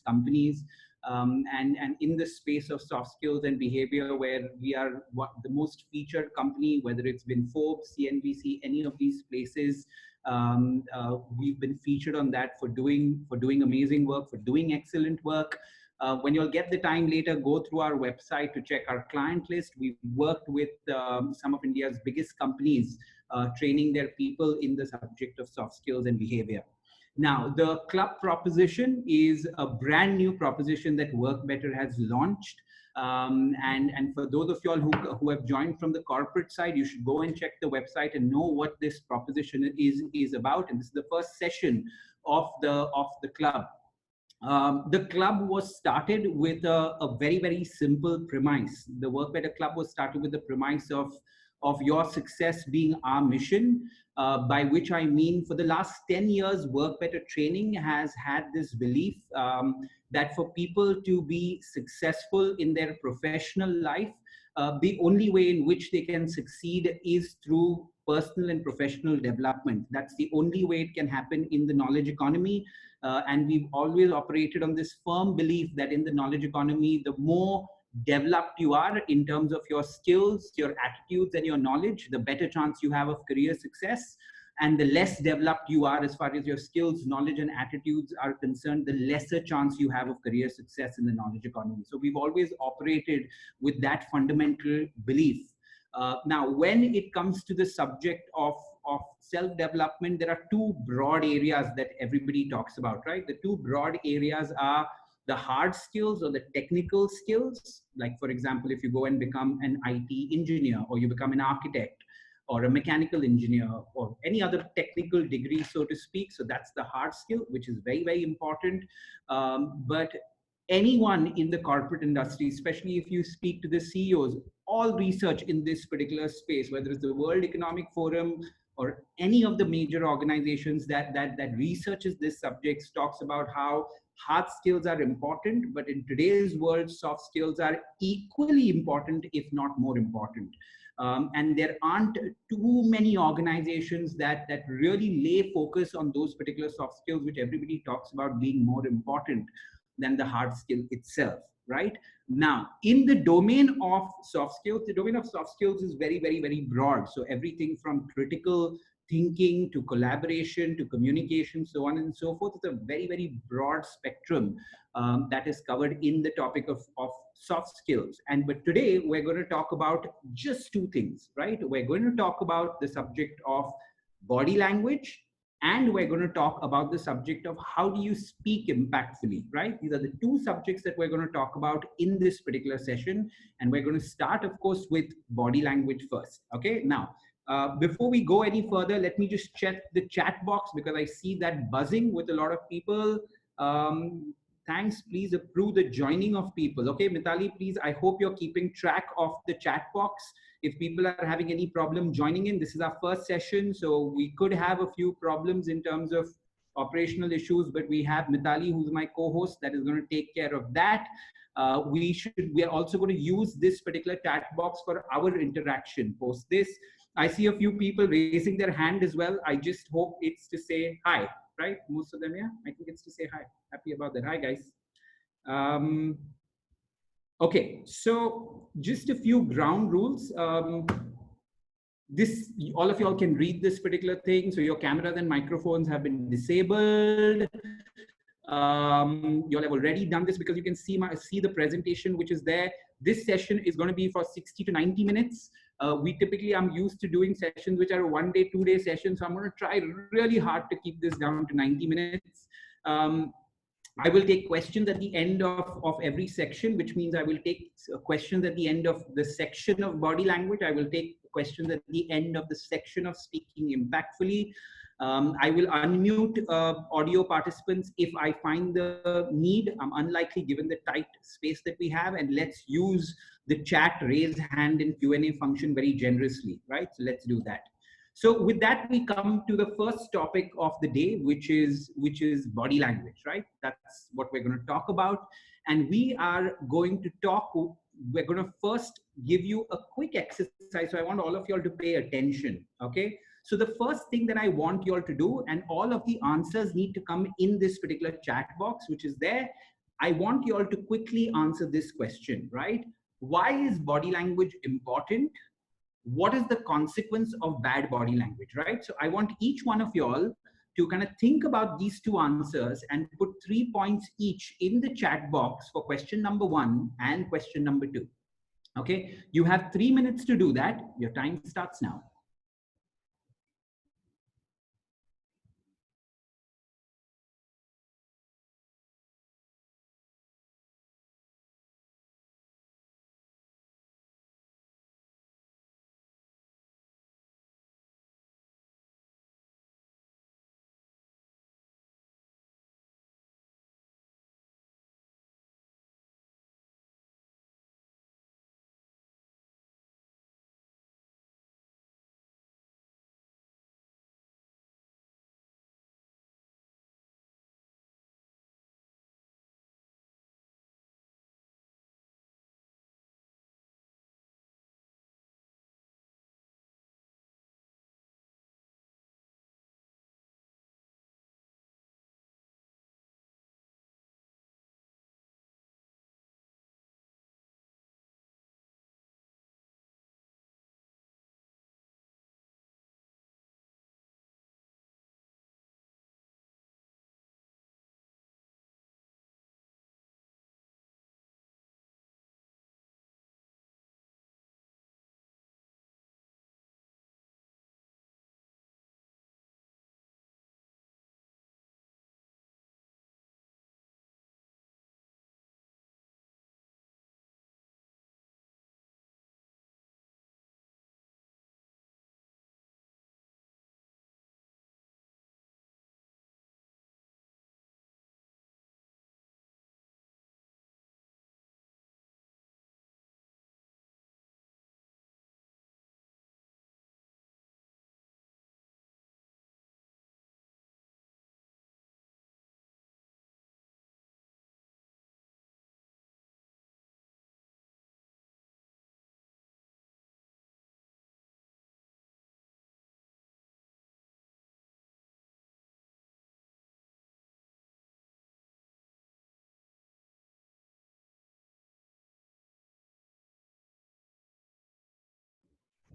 companies. And in the space of soft skills and behavior, where we are the most featured company, whether it's been Forbes, CNBC, any of these places, we've been featured on that for doing amazing work, for doing excellent work. When you'll get the time later, go through our website to check our client list. We've worked with some of India's biggest companies, training their people in the subject of soft skills and behavior. Now, the club proposition is a brand new proposition that Work Better has launched. And for those of y'all who have joined from the corporate side, you should go and check the website and know what this proposition is about. And this is the first session of the club. The club was started with a very, very simple premise. The Work Better Club was started with the premise of your success being our mission, by which I mean for the last 10 years, Work Better Training has had this belief that for people to be successful in their professional life, the only way in which they can succeed is through personal and professional development. That's the only way it can happen in the knowledge economy. And we've always operated on this firm belief that in the knowledge economy, the more developed you are in terms of your skills, your attitudes, and your knowledge, the better chance you have of career success. And the less developed you are as far as your skills, knowledge, and attitudes are concerned, the lesser chance you have of career success in the knowledge economy. So we've always operated with that fundamental belief. Now, when it comes to the subject of self-development, there are two broad areas that everybody talks about, right? The two broad areas are the hard skills or the technical skills. Like, for example, if you go and become an IT engineer, or you become an architect, or a mechanical engineer, or any other technical degree, so to speak. So that's the hard skill, which is very, very important. But anyone in the corporate industry, especially if you speak to the CEOs, all research in this particular space, whether it's the World Economic Forum or any of the major organizations that researches this subject, talks about how hard skills are important, but in today's world, soft skills are equally important, if not more important. And there aren't too many organizations that really lay focus on those particular soft skills, which everybody talks about being more important than the hard skill itself, right? Now, in the domain of soft skills, the domain of soft skills is very, very, very broad. So everything from critical thinking to collaboration to communication, so on and so forth. It's a very, very broad spectrum that is covered in the topic of soft skills. But today we're going to talk about just two things, right? We're going to talk about the subject of body language, and we're going to talk about the subject of how do you speak impactfully, right? These are the two subjects that we're going to talk about in this particular session. And we're going to start, of course, with body language first. Okay, now, before we go any further, let me just check the chat box, because I see that buzzing with a lot of people. Thanks, please approve the joining of people. Okay, Mitali, please, I hope you're keeping track of the chat box. If people are having any problem joining in, this is our first session, so we could have a few problems in terms of operational issues, but we have Mitali, who's my co-host, that is going to take care of that. We are also going to use this particular chat box for our interaction post this. I see a few people raising their hand as well. I just hope it's to say hi, right? Most of them, yeah, I think it's to say hi. Happy about that. Hi, guys. Okay, so just a few ground rules. All of y'all can read this particular thing. So your cameras and microphones have been disabled. Y'all have already done this because you can see the presentation which is there. This session is going to be for 60 to 90 minutes. I'm used to doing sessions which are a 1 day, 2 day sessions. So I'm going to try really hard to keep this down to 90 minutes. I will take questions at the end of every section, which means I will take questions at the end of the section of body language. I will take questions at the end of the section of speaking impactfully. I will unmute audio participants if I find the need. I'm unlikely given the tight space that we have, and let's use the chat, raise hand and Q&A function very generously, right? So let's do that. So with that, we come to the first topic of the day, which is body language, right? That's what we're going to talk about. And we are going to we're going to first give you a quick exercise. So I want all of y'all to pay attention, okay? So the first thing that I want y'all to do, and all of the answers need to come in this particular chat box, which is there. I want you all to quickly answer this question, right? Why is body language important? What is the consequence of bad body language, right? So I want each one of y'all to kind of think about these two answers and put 3 points each in the chat box for question number 1 and question number 2. Okay, you have 3 minutes to do that. Your time starts now.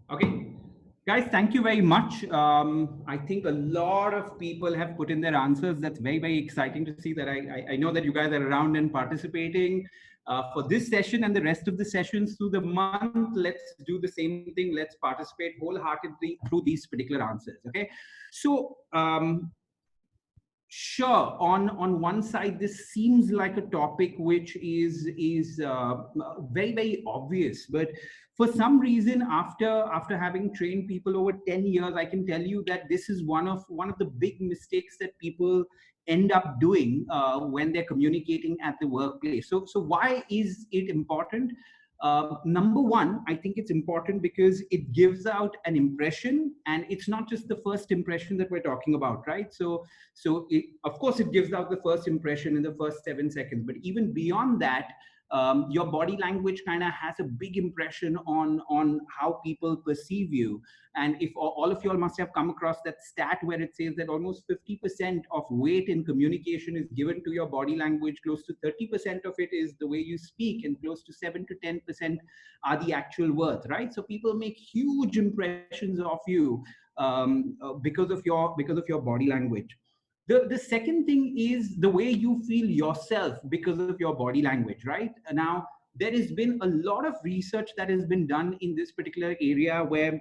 Okay, guys, thank you very much. I think a lot of people have put in their answers. That's very, very exciting to see that. I know that you guys are around and participating for this session and the rest of the sessions through the month. Let's do the same thing. Let's participate wholeheartedly through these particular answers. Okay, so sure, on one side, this seems like a topic which is very, very obvious, but for some reason, after having trained people over 10 years, I can tell you that this is one of the big mistakes that people end up doing when they're communicating at the workplace. So why is it important? Number one, I think it's important because it gives out an impression, and it's not just the first impression that we're talking about, right? So of course, it gives out the first impression in the first 7 seconds, but even beyond that, your body language kind of has a big impression on how people perceive you. And if all of you all must have come across that stat where it says that almost 50% of weight in communication is given to your body language, close to 30% of it is the way you speak, and close to 7 to 10% are the actual words, right? So people make huge impressions of you because of your body language. The second thing is the way you feel yourself because of your body language, right? Now, there has been a lot of research that has been done in this particular area where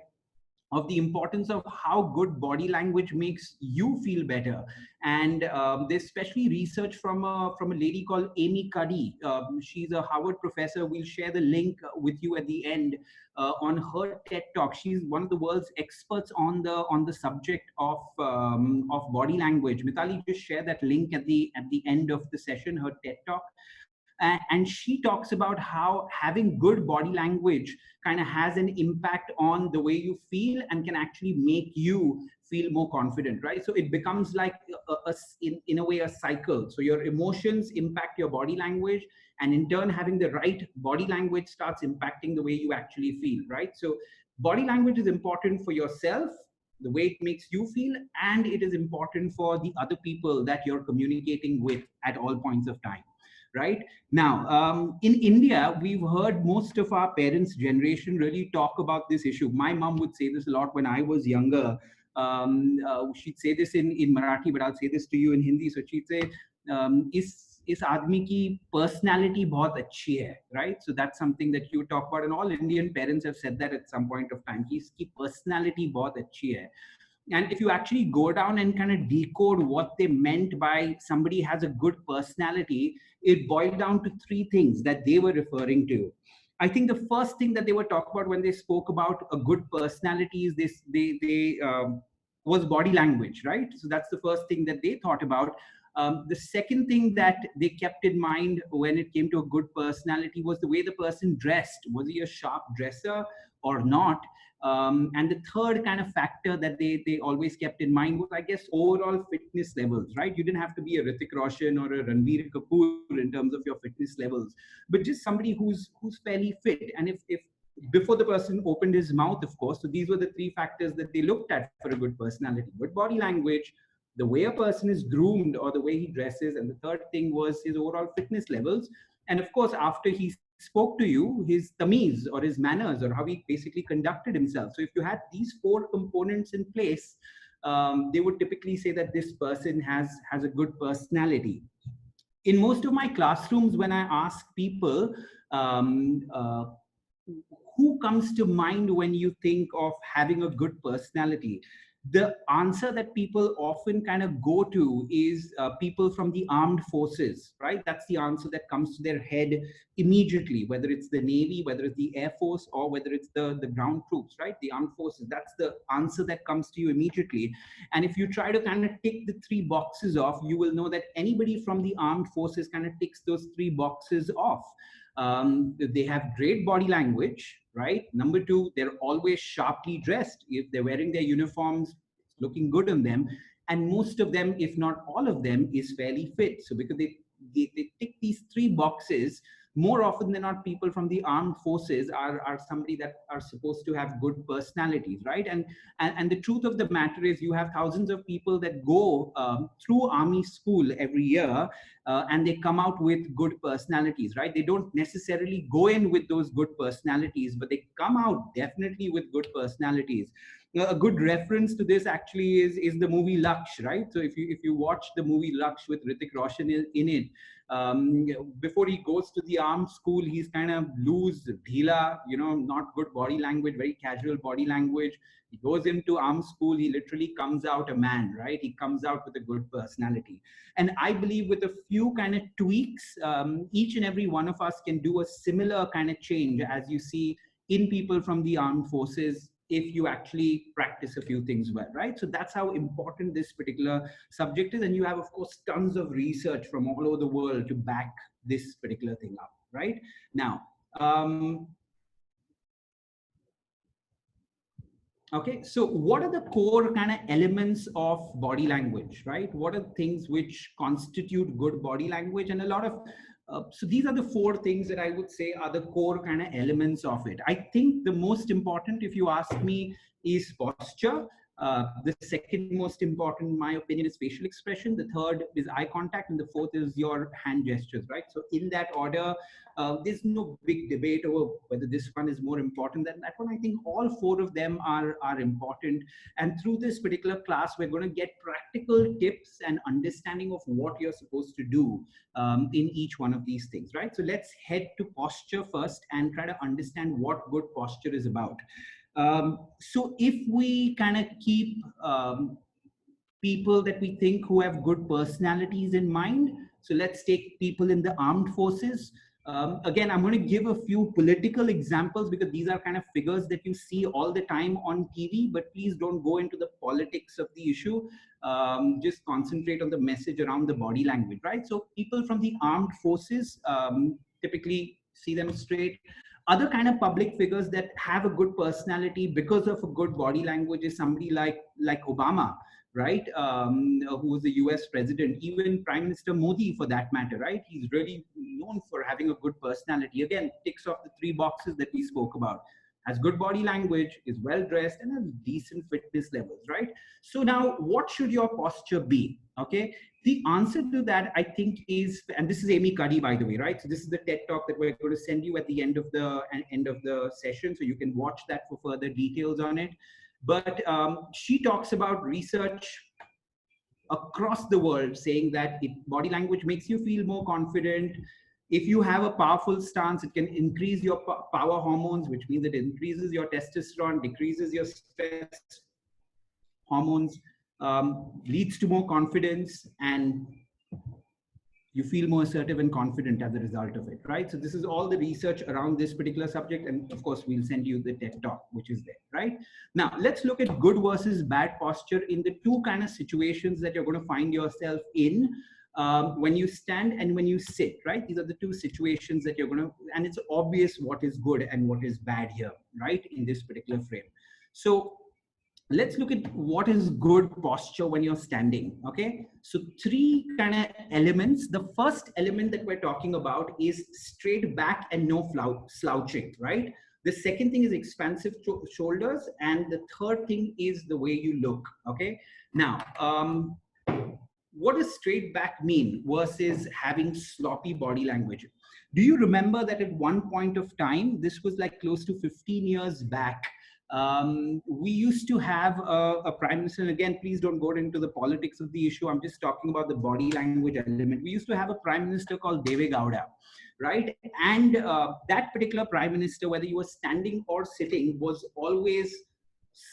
of the importance of how good body language makes you feel better. And there's especially research from a lady called Amy Cuddy. She's a Harvard professor. We'll share the link with you at the end on her TED Talk. She's one of the world's experts on the subject of body language. Mitali, just share that link at the end of the session, her TED Talk. And she talks about how having good body language kind of has an impact on the way you feel and can actually make you feel more confident, right? So it becomes like in a way a cycle. So your emotions impact your body language, and in turn having the right body language starts impacting the way you actually feel, right? So body language is important for yourself, the way it makes you feel, and it is important for the other people that you're communicating with at all points of time. right? Now, in India, we've heard most of our parents' generation really talk about this issue. My mom would say this a lot when I was younger. She'd say this in Marathi, but I'll say this to you in Hindi. So she'd say, इस आदमी की personality बहुत अच्छी है, right? So that's something that you talk about, and all Indian parents have said that at some point of time. कि इसकी personality बहुत अच्छी है. And if you actually go down and kind of decode what they meant by somebody has a good personality, it boiled down to three things that they were referring to. I think the first thing that they were talking about when they spoke about a good personality is this: they was body language, right? So that's the first thing that they thought about. The second thing that they kept in mind when it came to a good personality was the way the person dressed. Was he a sharp dresser or not? And the third kind of factor that they always kept in mind was, I guess, overall fitness levels, right? You didn't have to be a Hrithik Roshan or a Ranveer Kapoor in terms of your fitness levels, but just somebody who's fairly fit. And if before the person opened his mouth, of course, so these were the three factors that they looked at for a good personality: good body language, the way a person is groomed or the way he dresses, and the third thing was his overall fitness levels. And of course, after he spoke to you, his tamiz or his manners or how he basically conducted himself. So if you had these four components in place, they would typically say that this person has a good personality. In most of my classrooms, when I ask people, um, uh, who comes to mind when you think of having a good personality, the answer that people often kind of go to is people from the armed forces, right? That's the answer that comes to their head immediately, whether it's the Navy, whether it's the Air Force, or whether it's the ground troops, right? The armed forces. That's the answer that comes to you immediately. And if you try to kind of tick the three boxes off, you will know that anybody from the armed forces kind of ticks those three boxes off. They have great body language, right? Number two, they're always sharply dressed. If they're wearing their uniforms, it's looking good on them. And most of them, if not all of them, is fairly fit. So because they tick these three boxes, more often than not, people from the armed forces are somebody that are supposed to have good personalities, right? And the truth of the matter is, you have thousands of people that go through army school every year, and they come out with good personalities, right? They don't necessarily go in with those good personalities, but they come out definitely with good personalities. A good reference to this actually is the movie Laksh, right? So if you watch the movie Laksh with Hrithik Roshan in it, before he goes to the armed school, he's kind of loose, dhila, not good body language, very casual body language. He goes into armed school, he literally comes out a man, right? He comes out with a good personality. And I believe with a few kind of tweaks, each and every one of us can do a similar kind of change, as you see in people from the armed forces, if you actually practice a few things well, right? So that's how important this particular subject is. And you have, of course, tons of research from all over the world to back this particular thing up, right? Now, okay, so what are the core kind of elements of body language, right? What are things which constitute good body language? And a lot of, so these are the four things that I would say are the core kind of elements of it. I think the most important, if you ask me, is posture. The second most important, in my opinion, is facial expression. The third is eye contact, and the fourth is your hand gestures, right? So in that order, there's no big debate over whether this one is more important than that one. I think all four of them are important. And through this particular class, we're going to get practical tips and understanding of what you're supposed to do in each one of these things, right? So let's head to posture first and try to understand what good posture is about. So if we kind of keep people that we think who have good personalities in mind, so let's take people in the armed forces. Again, I'm going to give a few political examples because these are kind of figures that you see all the time on TV, but please don't go into the politics of the issue. Just concentrate on the message around the body language, right? So people from the armed forces, typically see them straight. Other kind of public figures that have a good personality because of a good body language is somebody like Obama, right? Who was the US president, even Prime Minister Modi for that matter, right? He's really known for having a good personality. Again, ticks off the three boxes that we spoke about. has good body language, is well dressed, and has decent fitness levels, right? So now, what should your posture be? Okay, the answer to that, I think, is, and this is Amy Cuddy, by the way, right? So this is the TED talk that we're going to send you at the end of the session, so you can watch that for further details on it. But she talks about research across the world saying that body language makes you feel more confident. If you have a powerful stance, it can increase your power hormones, which means it increases your testosterone, decreases your stress hormones, leads to more confidence, and you feel more assertive and confident as a result of it, right? So this is all the research around this particular subject. And of course, we'll send you the TED talk, which is there, right? Now, let's look at good versus bad posture in the two kind of situations that you're going to find yourself in when you stand and when you sit, right? These are the two situations that you're going to, and it's obvious what is good and what is bad here, right? In this particular frame. So let's look at what is good posture when you're standing. Okay, so three kind of elements. The first element that we're talking about is straight back and no slouching, right? The second thing is expansive shoulders, and the third thing is the way you look. Okay, now what does straight back mean versus having sloppy body language? Do you remember that at one point of time, this was like close to 15 years back, we used to have a prime minister, and again, please don't go into the politics of the issue. I'm just talking about the body language element. We used to have a prime minister called Deve Gowda, right? And that particular prime minister, whether you were standing or sitting, was always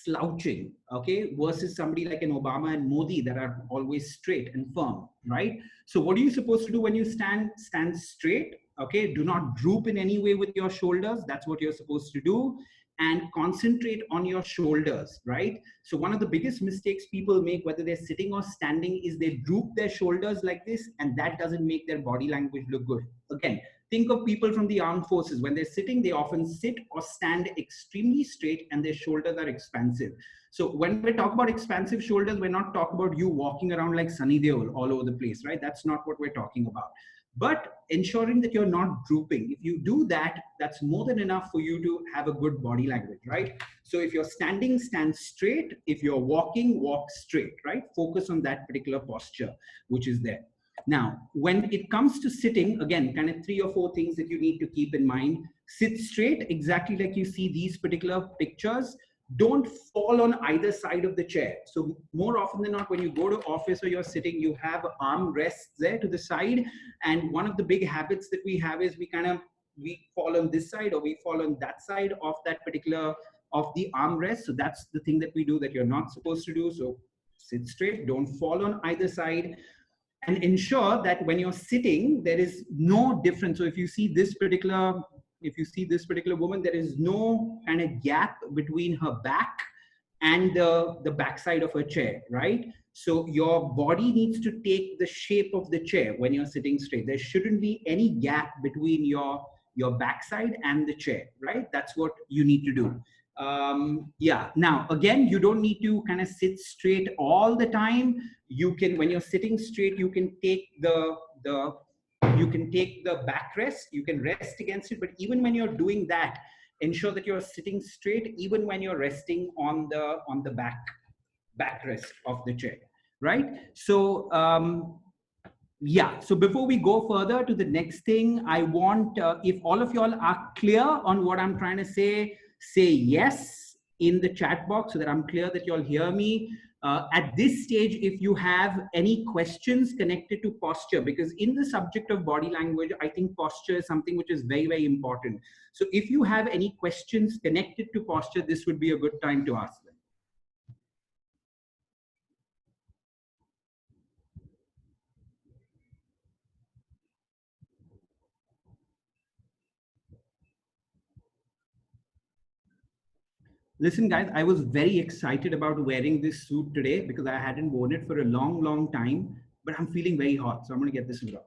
slouching, okay, versus somebody like an Obama and Modi that are always straight and firm, right? So what are you supposed to do when you stand? Stand straight, okay? Do not droop in any way with your shoulders. That's what you're supposed to do. And concentrate on your shoulders, right? So one of the biggest mistakes people make, whether they're sitting or standing, is they droop their shoulders like this, and that doesn't make their body language look good. Again, think of people from the armed forces. When they're sitting, they often sit or stand extremely straight and their shoulders are expansive. So when we talk about expansive shoulders, we're not talking about you walking around like Sunny Deol all over the place, right? That's not what we're talking about. But ensuring that you're not drooping. If you do that, that's more than enough for you to have a good body language, right? So if you're standing, stand straight. If you're walking, walk straight, right? Focus on that particular posture, which is there. Now, when it comes to sitting, again, kind of 3 or 4 things that you need to keep in mind. Sit straight, exactly like you see these particular pictures. Don't fall on either side of the chair. So more often than not, when you go to office or you're sitting, you have arm rests there to the side. And one of the big habits that we have is we fall on this side or we fall on that side of that particular, of the armrest. So that's the thing that we do that you're not supposed to do. So sit straight, don't fall on either side. And ensure that when you're sitting, there is no difference. So if you see this particular woman, there is no kind of gap between her back and the backside of her chair, right? So your body needs to take the shape of the chair when you're sitting straight. There shouldn't be any gap between your backside and the chair, right? That's what you need to do. Yeah. Now, again, you don't need to kind of sit straight all the time. You can, when you're sitting straight, you can take the backrest, you can rest against it. But even when you're doing that, ensure that you're sitting straight, even when you're resting on the backrest of the chair, right? So, yeah, so before we go further to the next thing, I want, if all of y'all are clear on what I'm trying to say yes in the chat box so that I'm clear that y'all hear me. At this stage, if you have any questions connected to posture, because in the subject of body language, I think posture is something which is very, very important. So if you have any questions connected to posture, this would be a good time to ask them. Listen, guys, I was very excited about wearing this suit today because I hadn't worn it for a long, long time, but I'm feeling very hot. So I'm going to get this suit off.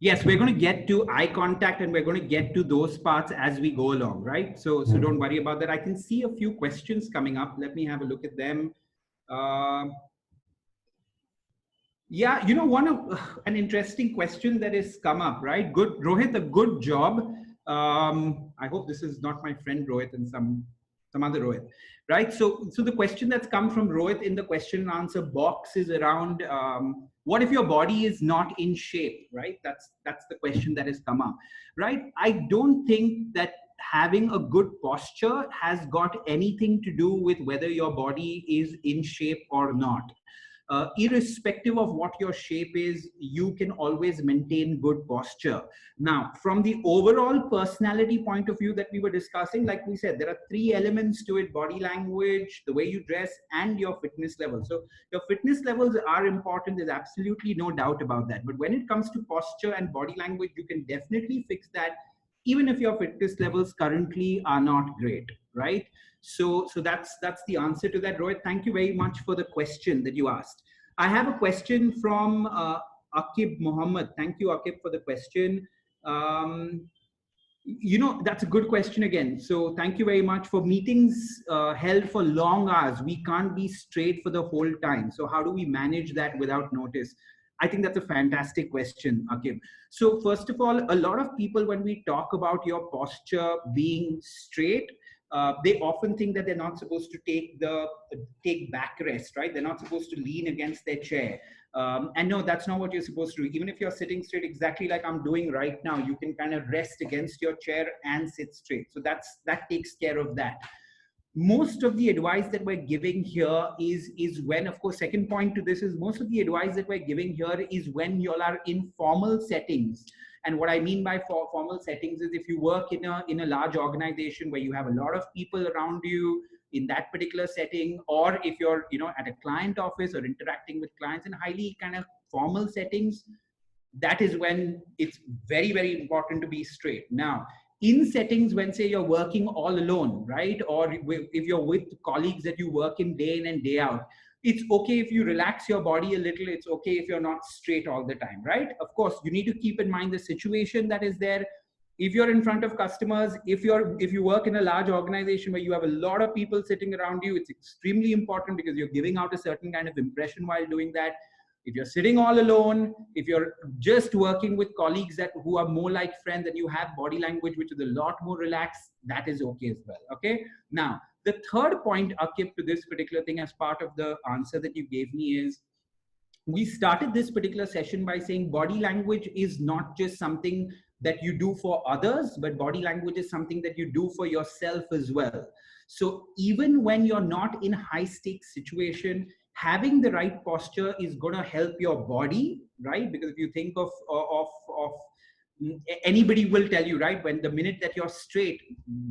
Yes, we're going to get to eye contact and we're going to get to those parts as we go along, right? So don't worry about that. I can see a few questions coming up. Let me have a look at them. Yeah, you know, one of an interesting question that has come up, right? Good, Rohit, a good job. I hope this is not my friend Rohit and some other Rohit, right? So the question that's come from Rohit in the question and answer box is around what if your body is not in shape, right? That's the question that has come up, right? I don't think that having a good posture has got anything to do with whether your body is in shape or not. Irrespective of what your shape is, you can always maintain good posture. Now, from the overall personality point of view that we were discussing, like we said, there are three elements to it: body language, the way you dress, and your fitness level. So your fitness levels are important. There's absolutely no doubt about that. But when it comes to posture and body language, you can definitely fix that even if your fitness levels currently are not great, right? So that's the answer to that, Rohit. Thank you very much for the question that you asked. I have a question from Akib Mohammed. Thank you, Akib, for the question. Um, you know, that's a good question again. So thank you very much. For meetings held for long hours, we can't be straight for the whole time. So how do we manage that without notice? I think that's a fantastic question, Akib. So first of all, a lot of people, when we talk about your posture being straight, they often think that they're not supposed to take backrest, right? They're not supposed to lean against their chair. And no, that's not what you're supposed to do. Even if you're sitting straight, exactly like I'm doing right now, you can kind of rest against your chair and sit straight. So that takes care of that. Most of the advice that we're giving here is when, of course, second point to this is most of the advice that we're giving here is when you all are in formal settings. And what I mean by formal settings is if you work in a large organization where you have a lot of people around you in that particular setting, or if you're, you know, at a client office or interacting with clients in highly kind of formal settings, that is when it's very, very important to be straight. Now, in settings when, say, you're working all alone, right? Or if you're with colleagues that you work in day in and day out, it's okay if you relax your body a little. It's okay if you're not straight all the time, right? Of course, you need to keep in mind the situation that is there. If you're in front of customers, if you work in a large organization where you have a lot of people sitting around you, it's extremely important because you're giving out a certain kind of impression while doing that. If you're sitting all alone, if you're just working with colleagues who are more like friends and you have body language which is a lot more relaxed, that is okay as well. Okay. Now, the third point, Akib, to this particular thing as part of the answer that you gave me is, we started this particular session by saying body language is not just something that you do for others, but body language is something that you do for yourself as well. So even when you're not in high stakes situation, having the right posture is going to help your body, right? Because if you think of anybody will tell you, right, when the minute that you're straight,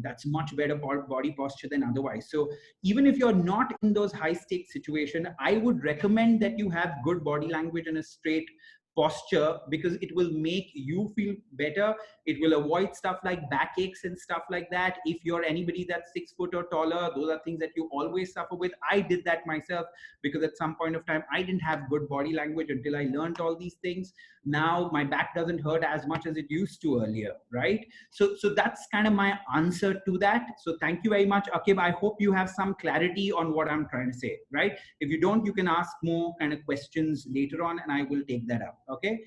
that's much better body posture than otherwise. So even if you're not in those high stakes situation, I would recommend that you have good body language and a straight posture, because it will make you feel better. It will avoid stuff like backaches and stuff like that. If you're anybody that's 6 foot or taller, those are things that you always suffer with. I did that myself because at some point of time I didn't have good body language until I learned all these things. Now my back doesn't hurt as much as it used to earlier, right? So that's kind of my answer to that. So thank you very much, Akib. I hope you have some clarity on what I'm trying to say, right? If you don't, you can ask more kind of questions later on and I will take that up. Okay.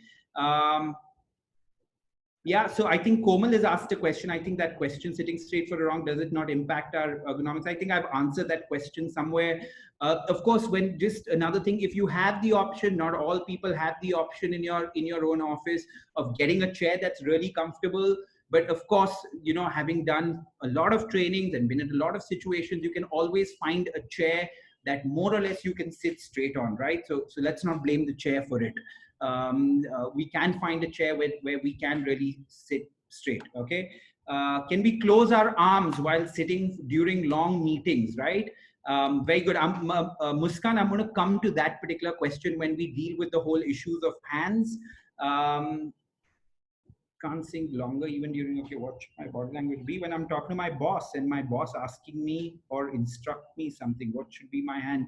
Yeah, so I think Komal has asked a question. I think that question, sitting straight for a wrong, does it not impact our ergonomics? I think I've answered that question somewhere. Of course, when just another thing, if you have the option, not all people have the option in your own office of getting a chair that's really comfortable. But of course, you know, having done a lot of trainings and been in a lot of situations, you can always find a chair that more or less you can sit straight on, right? So let's not blame the chair for it. We can find a chair where we can really sit straight. Okay. Can we close our arms while sitting during long meetings, right? Very good. Muskan, I'm going to come to that particular question when we deal with the whole issues of hands. can't sing longer even during, okay, what should my body language be when I'm talking to my boss and my boss asking me or instruct me something? What should be my hand?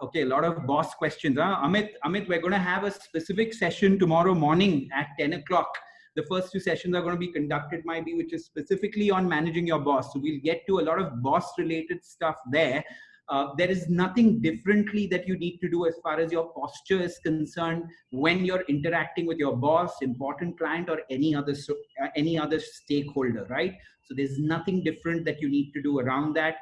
Okay, a lot of boss questions. Amit, we're going to have a specific session tomorrow morning at 10 o'clock. The first two sessions are going to be conducted by me, which is specifically on managing your boss. So we'll get to a lot of boss related stuff there. There is nothing differently that you need to do as far as your posture is concerned when you're interacting with your boss, important client, or any other stakeholder, right? So there's nothing different that you need to do around that.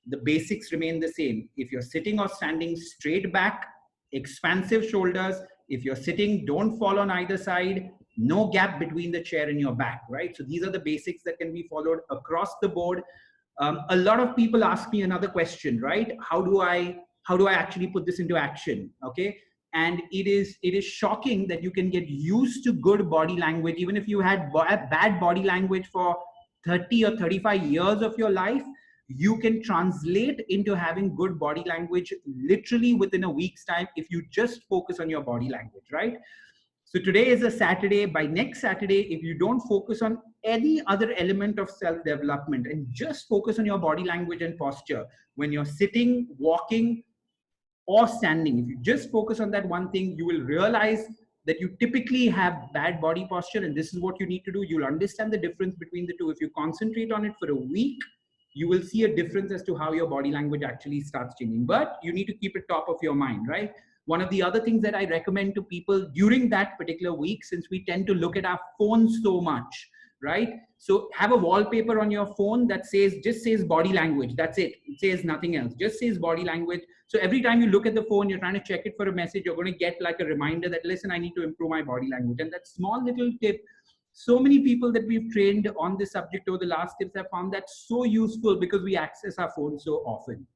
The basics remain the same. If you're sitting or standing, straight back, expansive shoulders. If you're sitting, don't fall on either side. No gap between the chair and your back, right? So these are the basics that can be followed across the board. A lot of people ask me another question, right? How do I actually put this into action? Okay. And it is shocking that you can get used to good body language, even if you had bad body language for 30 or 35 years of your life. You can translate into having good body language literally within a week's time if you just focus on your body language, right? So today is a Saturday. By next Saturday, if you don't focus on any other element of self-development and just focus on your body language and posture, when you're sitting, walking, or standing, if you just focus on that one thing, you will realize that you typically have bad body posture, and this is what you need to do. You'll understand the difference between the two. If you concentrate on it for a week, you will see a difference as to how your body language actually starts changing. But you need to keep it top of your mind, right? One of the other things that I recommend to people during that particular week, since we tend to look at our phones so much, right? So have a wallpaper on your phone that just says body language. That's it. It says nothing else. Just says body language. So every time you look at the phone, you're trying to check it for a message, you're going to get like a reminder that, listen, I need to improve my body language. And that small little tip, so many people that we've trained on this subject over the last tips have found that so useful because we access our phone so often,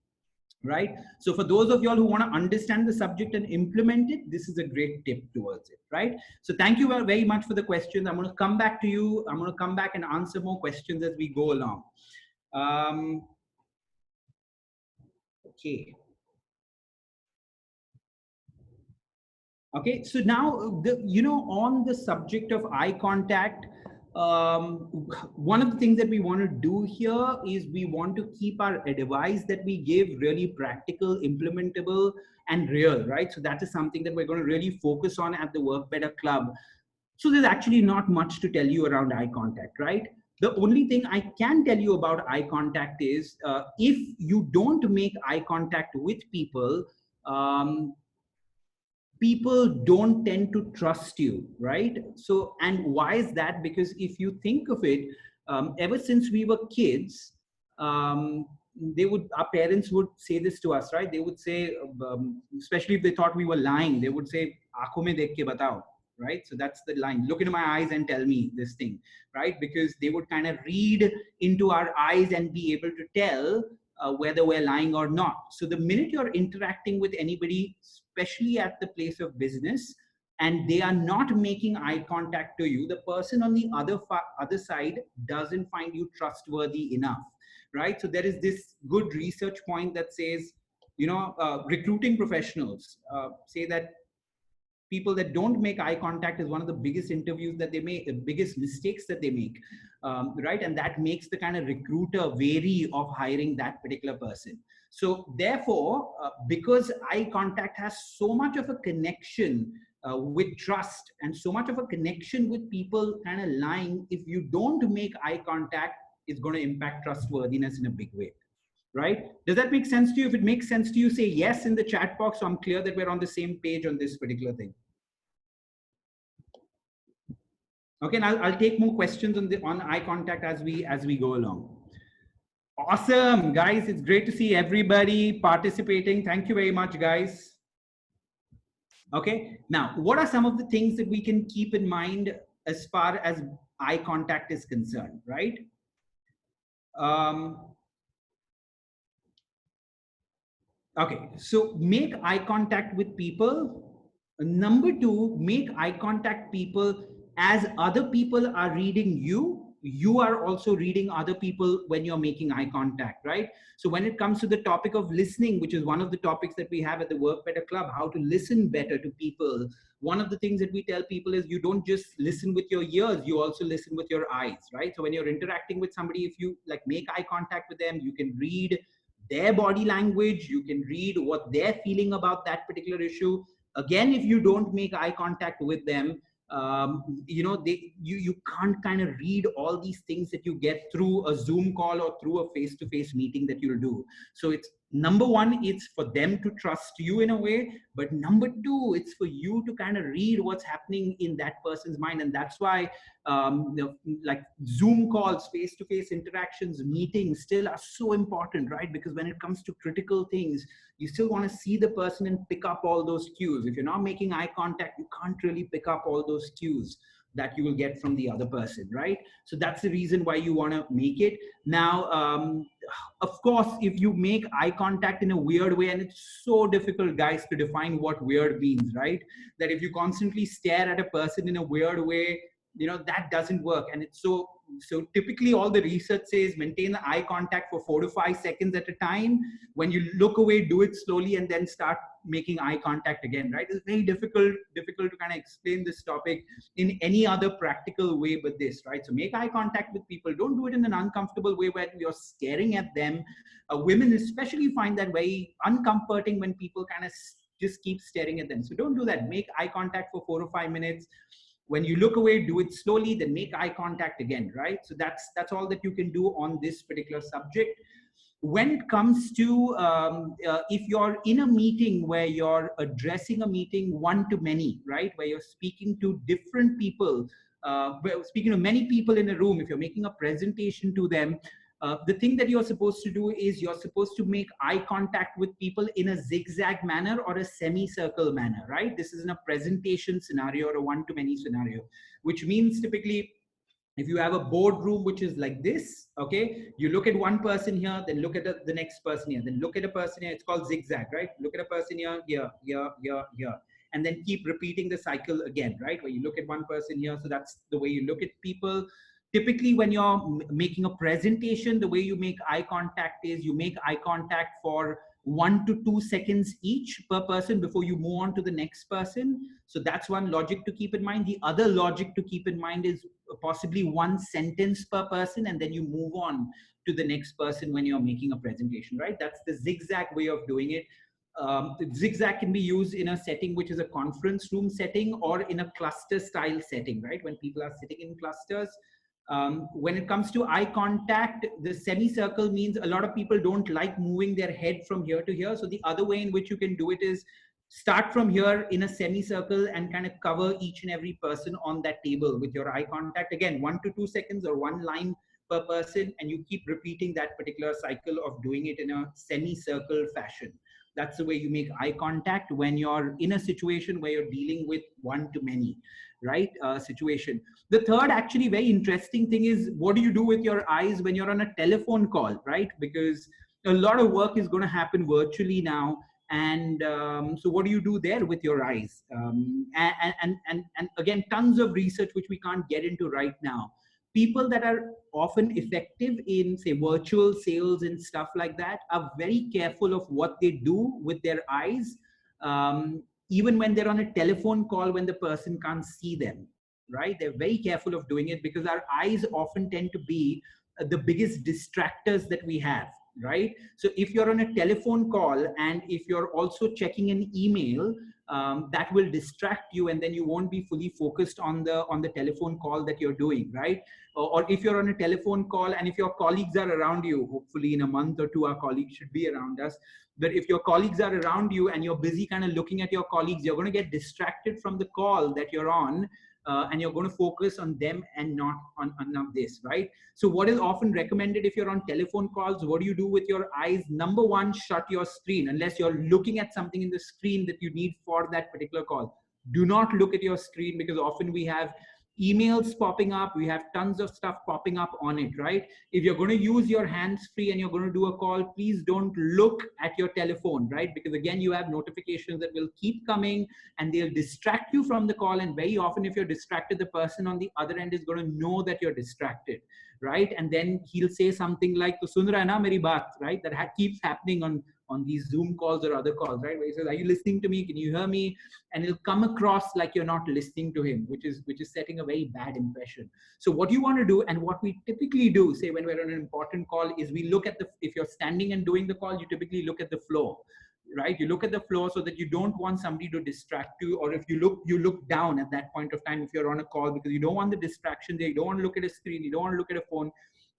right? So for those of y'all who want to understand the subject and implement it, this is a great tip towards it, right? So thank you very much for the questions. I'm going to come back to you. I'm going to come back and answer more questions as we go along. Okay. Okay, so now, on the subject of eye contact, one of the things that we want to do here is we want to keep our advice that we give really practical, implementable, and real, right? So that is something that we're going to really focus on at the Work Better Club. So there's actually not much to tell you around eye contact, right? The only thing I can tell you about eye contact is if you don't make eye contact with people, people don't tend to trust you, right? So, and why is that? Because if you think of it, ever since we were kids, our parents would say this to us, right? They would say, especially if they thought we were lying, they would say, "Aankhon mein dekh ke batao," right? So that's the line. Look into my eyes and tell me this thing, right? Because they would kind of read into our eyes and be able to tell whether we're lying or not. So the minute you're interacting with anybody, especially at the place of business, and they are not making eye contact to you, the person on the other side doesn't find you trustworthy enough, right? So there is this good research point that says, recruiting professionals say that people that don't make eye contact is one of the biggest interviews that they make, the biggest mistakes that they make, right? And that makes the kind of recruiter wary of hiring that particular person. So therefore, because eye contact has so much of a connection with trust and so much of a connection with people kind of lying, if you don't make eye contact, it's going to impact trustworthiness in a big way. Right? Does that make sense to you? If it makes sense to you, say yes in the chat box, so I'm clear that we're on the same page on this particular thing. Okay, and I'll take more questions on eye contact as we go along. Awesome, guys! It's great to see everybody participating. Thank you very much, guys. Okay, now what are some of the things that we can keep in mind as far as eye contact is concerned, right? Okay, so make eye contact with people. Number two, make eye contact people as other people are reading you you are also reading other people when you're making eye contact, right? So when it comes to the topic of listening, which is one of the topics that we have at the Work Better Club, how to listen better to people, one of the things that we tell people is you don't just listen with your ears, you also listen with your eyes, right? So when you're interacting with somebody, if you like make eye contact with them, you can read their body language, you can read what they're feeling about that particular issue. Again, if you don't make eye contact with them, you can't kind of read all these things that you get through a Zoom call or through a face-to-face meeting that you'll do. So it's number one, it's for them to trust you in a way, but number two, it's for you to kind of read what's happening in that person's mind. And that's why like Zoom calls, face-to-face interactions, meetings still are so important, right? Because when it comes to critical things, you still want to see the person and pick up all those cues. If you're not making eye contact, you can't really pick up all those cues that you will get from the other person, right? So that's the reason why you want to make it. Now, of course, if you make eye contact in a weird way, and it's so difficult, guys, to define what weird means, right? That if you constantly stare at a person in a weird way, that doesn't work. And it's so typically all the research says maintain the eye contact for 4 to 5 seconds at a time. When you look away, do it slowly and then start making eye contact again, right? It's very difficult to kind of explain this topic in any other practical way but this, right? So make eye contact with people. Don't do it in an uncomfortable way where you're staring at them. Women especially find that very uncomforting when people kind of just keep staring at them. So don't do that. Make eye contact for 4 or 5 minutes. When you look away, do it slowly, then make eye contact again, right? So that's all that you can do on this particular subject. When it comes to if you're in a meeting where you're addressing a meeting one to many, right, where you're speaking to different people, speaking to many people in a room, if you're making a presentation to them, the thing that you're supposed to do is you're supposed to make eye contact with people in a zigzag manner or a semicircle manner, right? This is in a presentation scenario or a one-to-many scenario, which means typically if you have a boardroom which is like this, okay, you look at one person here, then look at the next person here, then look at a person here. It's called zigzag, right? Look at a person here, here, here, here, here, and then keep repeating the cycle again, right? Where you look at one person here. So that's the way you look at people. Typically, when you're making a presentation, the way you make eye contact is you make eye contact for 1 to 2 seconds each per person before you move on to the next person. So that's one logic to keep in mind. The other logic to keep in mind is possibly one sentence per person, and then you move on to the next person when you're making a presentation, right? That's the zigzag way of doing it. Zigzag can be used in a setting which is a conference room setting or in a cluster style setting, right? When people are sitting in clusters. When it comes to eye contact, the semicircle means a lot of people don't like moving their head from here to here. So the other way in which you can do it is start from here in a semicircle and kind of cover each and every person on that table with your eye contact. Again, 1 to 2 seconds or one line per person, and you keep repeating that particular cycle of doing it in a semicircle fashion. That's the way you make eye contact when you're in a situation where you're dealing with one to many, right? Situation. The third actually very interesting thing is what do you do with your eyes when you're on a telephone call, right? Because a lot of work is going to happen virtually now. And so what do you do there with your eyes? And again, tons of research, which we can't get into right now. People that are often effective in, say, virtual sales and stuff like that are very careful of what they do with their eyes, even when they're on a telephone call when the person can't see them, right? They're very careful of doing it because our eyes often tend to be the biggest distractors that we have, right? So if you're on a telephone call and if you're also checking an email, that will distract you, and then you won't be fully focused on the telephone call that you're doing, right? Or if you're on a telephone call and if your colleagues are around you, hopefully in a month or two our colleagues should be around us, but if your colleagues are around you and you're busy kind of looking at your colleagues, you're going to get distracted from the call that you're on, and you're going to focus on them and not on this, right? So what is often recommended if you're on telephone calls, what do you do with your eyes? Number one, shut your screen unless you're looking at something in the screen that you need for that particular call. Do not look at your screen because often we have emails popping up, we have tons of stuff popping up on it, right? If you're going to use your hands free and you're going to do a call, please don't look at your telephone, right? Because again, you have notifications that will keep coming and they'll distract you from the call. And very often, if you're distracted, the person on the other end is going to know that you're distracted, right? And then he'll say something like, "To sun raha hai na meri baat," right? That keeps happening on these Zoom calls or other calls, right? Where he says, "Are you listening to me? Can you hear me?" And it'll come across like you're not listening to him, which is setting a very bad impression. So what you want to do, and what we typically do, say when we're on an important call, is we look at the, if you're standing and doing the call, you typically look at the floor, right? You look at the floor so that you don't want somebody to distract you. Or if you look down at that point of time if you're on a call, because you don't want the distraction there. You don't want to look at a screen. You don't want to look at a phone.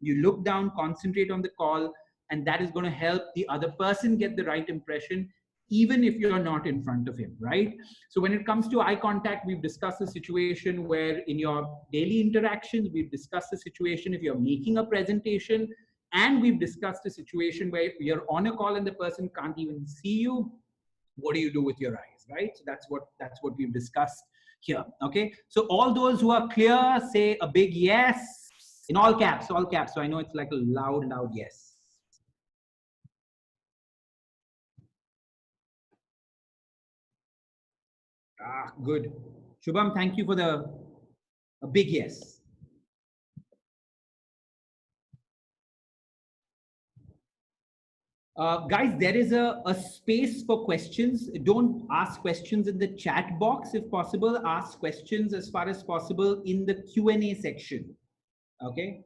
You look down, concentrate on the call, and that is going to help the other person get the right impression, even if you're not in front of him, right? So when it comes to eye contact, we've discussed the situation where in your daily interactions, we've discussed the situation if you're making a presentation, and we've discussed a situation where you're on a call and the person can't even see you. What do you do with your eyes, right? So that's what we've discussed here. Okay, so all those who are clear, say a big yes in all caps, all caps. So I know it's like a loud yes. Ah, good. Shubham, thank you for a big yes. Guys, there is a space for questions. Don't ask questions in the chat box. If possible, ask questions as far as possible in the Q&A section. Okay.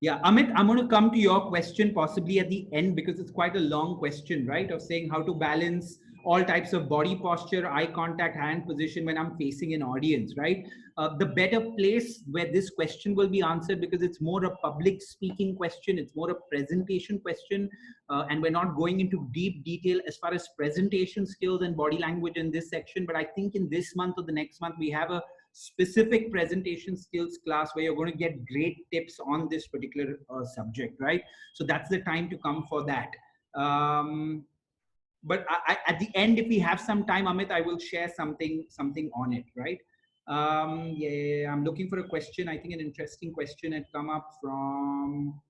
Yeah, Amit, I'm going to come to your question possibly at the end because it's quite a long question, right? Of saying how to balance all types of body posture, eye contact, hand position when I'm facing an audience, right? The better place where this question will be answered, because it's more a public speaking question, it's more a presentation question, and we're not going into deep detail as far as presentation skills and body language in this section. But I think in this month or the next month, we have a specific presentation skills class where you're going to get great tips on this particular subject, right? So that's the time to come for that. But at the end, if we have some time, Amit, I will share something on it, right? Yeah, I'm looking for a question. I think an interesting question had come up from...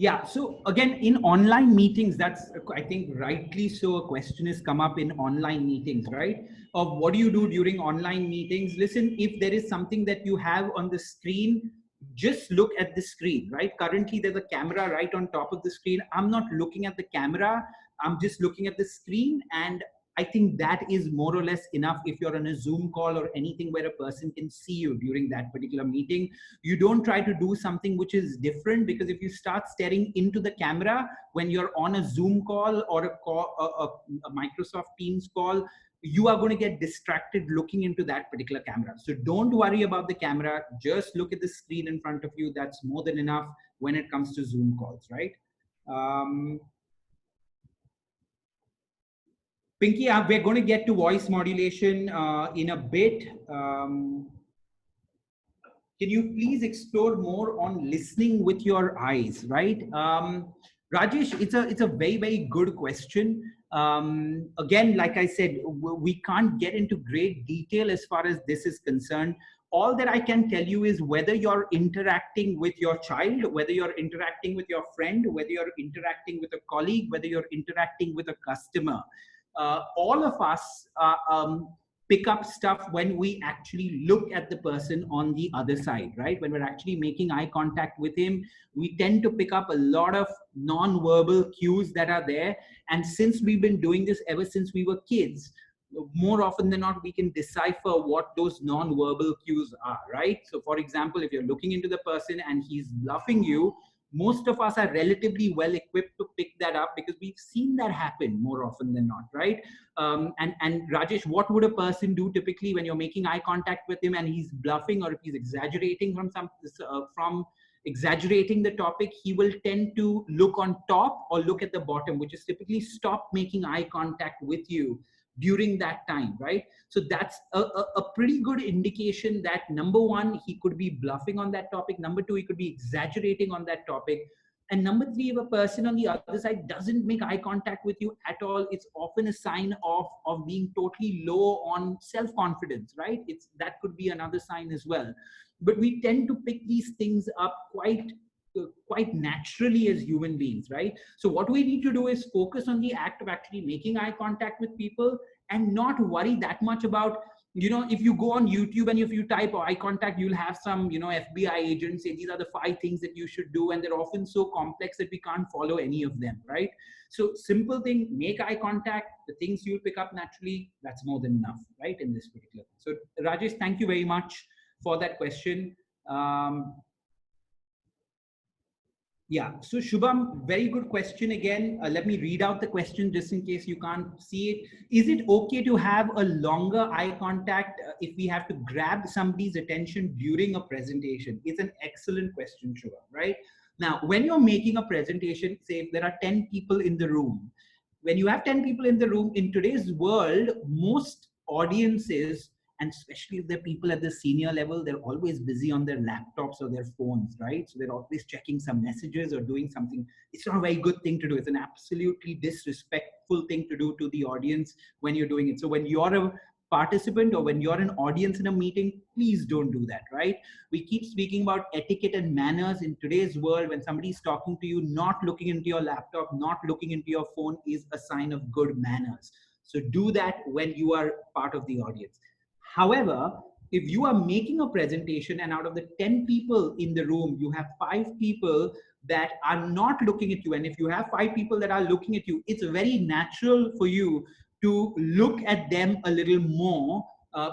Yeah, so again, in online meetings, that's, I think rightly so, a question has come up in online meetings, right? Of what do you do during online meetings? Listen, if there is something that you have on the screen, just look at the screen, right? Currently, there's a camera right on top of the screen. I'm not looking at the camera. I'm just looking at the screen. And I think that is more or less enough if you're on a Zoom call or anything where a person can see you during that particular meeting. You don't try to do something which is different, because if you start staring into the camera when you're on a Zoom call or a Microsoft Teams call, you are going to get distracted looking into that particular camera. So don't worry about the camera. Just look at the screen in front of you. That's more than enough when it comes to Zoom calls, right? Pinky, we're going to get to voice modulation in a bit. Can you please explore more on listening with your eyes, right? Rajesh, it's a very good question. Again, like I said, we can't get into great detail as far as this is concerned. All that I can tell you is whether you're interacting with your child, whether you're interacting with your friend, whether you're interacting with a colleague, whether you're interacting with a customer, all of us pick up stuff when we actually look at the person on the other side, right? When we're actually making eye contact with him, we tend to pick up a lot of non-verbal cues that are there. And since we've been doing this ever since we were kids, more often than not, we can decipher what those non-verbal cues are, right? So for example, if you're looking into the person and he's bluffing you, most of us are relatively well equipped to pick that up because we've seen that happen more often than not, right? And Rajesh, what would a person do typically when you're making eye contact with him and he's bluffing, or if he's exaggerating from exaggerating the topic, he will tend to look on top or look at the bottom, which is typically stop making eye contact with you during that time, right? So that's a pretty good indication that number one, he could be bluffing on that topic. Number two, he could be exaggerating on that topic. And number three, if a person on the other side doesn't make eye contact with you at all, it's often a sign of being totally low on self-confidence, right? That could be another sign as well. But we tend to pick these things up quite naturally as human beings, right? So what we need to do is focus on the act of actually making eye contact with people and not worry that much about, if you go on YouTube and if you type eye contact, you'll have some, FBI agents say these are the 5 things that you should do. And they're often so complex that we can't follow any of them, right? So simple thing, make eye contact, the things you'll pick up naturally, that's more than enough, right? In this particular. So Rajesh, thank you very much for that question. Yeah, so Shubham, very good question again. Let me read out the question just in case you can't see it. Is it okay to have a longer eye contact if we have to grab somebody's attention during a presentation? It's an excellent question, Shubham, right? Now, when you're making a presentation, say if there are 10 people in the room, when you have 10 people in the room, in today's world, most audiences, and especially if they're people at the senior level, they're always busy on their laptops or their phones, right? So they're always checking some messages or doing something. It's not a very good thing to do. It's an absolutely disrespectful thing to do to the audience when you're doing it. So when you're a participant or when you're an audience in a meeting, please don't do that, right? We keep speaking about etiquette and manners in today's world. When somebody's talking to you, not looking into your laptop, not looking into your phone is a sign of good manners. So do that when you are part of the audience. However, if you are making a presentation and out of the 10 people in the room, you have 5 people that are not looking at you. And if you have 5 people that are looking at you, it's very natural for you to look at them a little more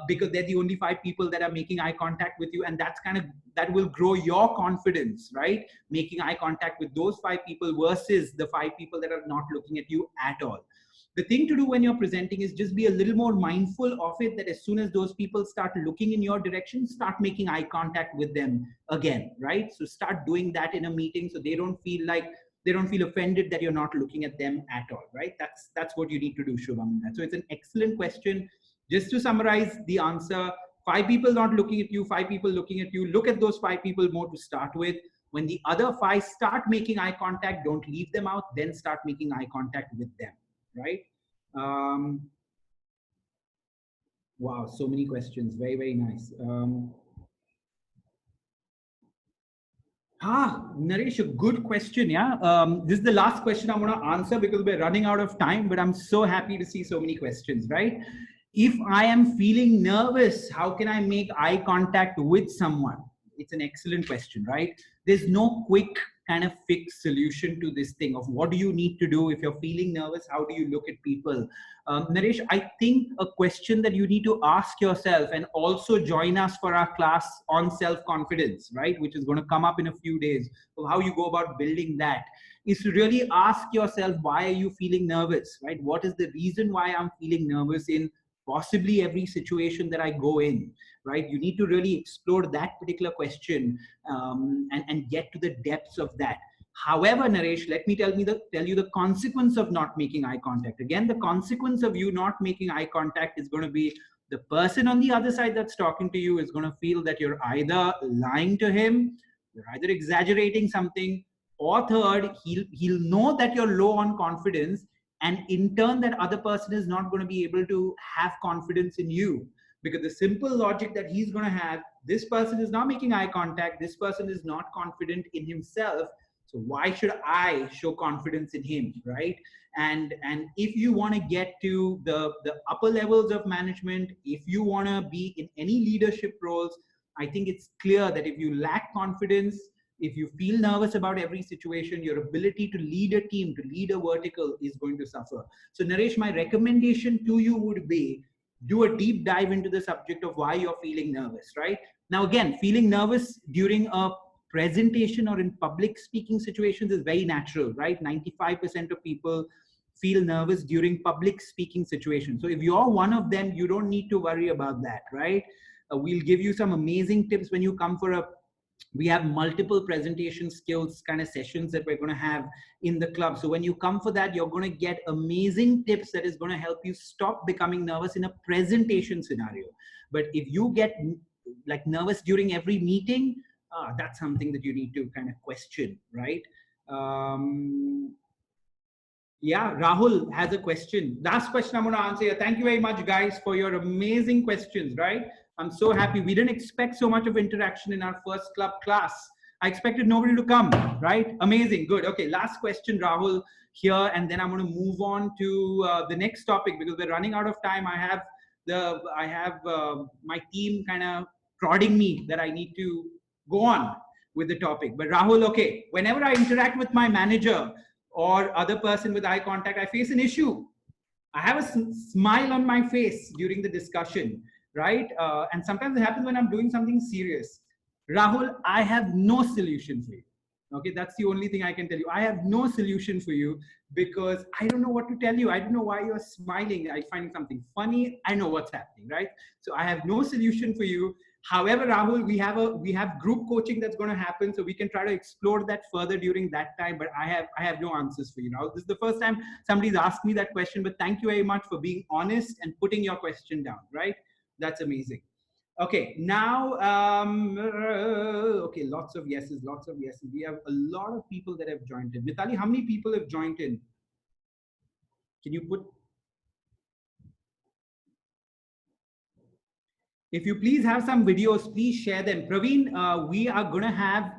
because they're the only 5 people that are making eye contact with you. And that will grow your confidence, right? Making eye contact with those 5 people versus the 5 people that are not looking at you at all. The thing to do when you're presenting is just be a little more mindful of it, that as soon as those people start looking in your direction, start making eye contact with them again, right? So start doing that in a meeting so they don't feel offended that you're not looking at them at all, right? That's what you need to do, Shubham. So it's an excellent question. Just to summarize the answer, 5 people not looking at you, 5 people looking at you, look at those 5 people more to start with. When the other 5 start making eye contact, don't leave them out, then start making eye contact with them. Right? Wow, so many questions. Very, very nice. Naresh, a good question. Yeah. This is the last question I'm going to answer because we're running out of time, but I'm so happy to see so many questions, right? If I am feeling nervous, how can I make eye contact with someone? It's an excellent question, right? There's no quick kind of fixed solution to this thing of what do you need to do if you're feeling nervous, how do you look at people? Naresh, I think a question that you need to ask yourself, and also join us for our class on self-confidence, right, which is going to come up in a few days, of how you go about building that, is to really ask yourself, why are you feeling nervous, right? What is the reason why I'm feeling nervous in possibly every situation that I go in, right? You need to really explore that particular question and get to the depths of that. However, Naresh, let me tell you the consequence of not making eye contact. Again, the consequence of you not making eye contact is going to be the person on the other side that's talking to you is going to feel that you're either lying to him, you're either exaggerating something, or third, he'll know that you're low on confidence. And in turn, that other person is not going to be able to have confidence in you, because the simple logic that he's going to have, this person is not making eye contact, this person is not confident in himself, so why should I show confidence in him, right? And if you want to get to the upper levels of management, if you want to be in any leadership roles, I think it's clear that if you lack confidence, if you feel nervous about every situation, your ability to lead a team, to lead a vertical is going to suffer. So Naresh, my recommendation to you would be, do a deep dive into the subject of why you're feeling nervous, right? Now, again, feeling nervous during a presentation or in public speaking situations is very natural, right? 95% of people feel nervous during public speaking situations. So if you're one of them, you don't need to worry about that, right? We'll give you some amazing tips when you come for a We have multiple presentation skills kind of sessions that we're going to have in the club. So when you come for that, you're going to get amazing tips that is going to help you stop becoming nervous in a presentation scenario. But if you get like nervous during every meeting, that's something that you need to kind of question, right? Yeah, Rahul has a question. Last question I'm going to answer here. Thank you very much, guys, for your amazing questions, right? I'm so happy. We didn't expect so much of interaction in our first club class. I expected nobody to come, right? Amazing. Good. Okay, last question, Rahul, here. And then I'm going to move on to the next topic because we're running out of time. I have my team kind of prodding me that I need to go on with the topic. But Rahul, okay, whenever I interact with my manager, or other person with eye contact, I face an issue. I have a smile on my face during the discussion, right? And sometimes it happens when I'm doing something serious. Rahul, I have no solution for you. Okay, that's the only thing I can tell you. I have no solution for you because I don't know what to tell you. I don't know why you're smiling. I find something funny. I know what's happening, right? So I have no solution for you. However, Rahul, we have group coaching that's going to happen, so we can try to explore that further during that time. But I have no answers for you now. This is the first time somebody's asked me that question. But thank you very much for being honest and putting your question down. Right? That's amazing. Okay, now okay, lots of yeses, lots of yeses. We have a lot of people that have joined in. Mitali, how many people have joined in? Can you put? If you please have some videos, please share them. Praveen, we are going to have,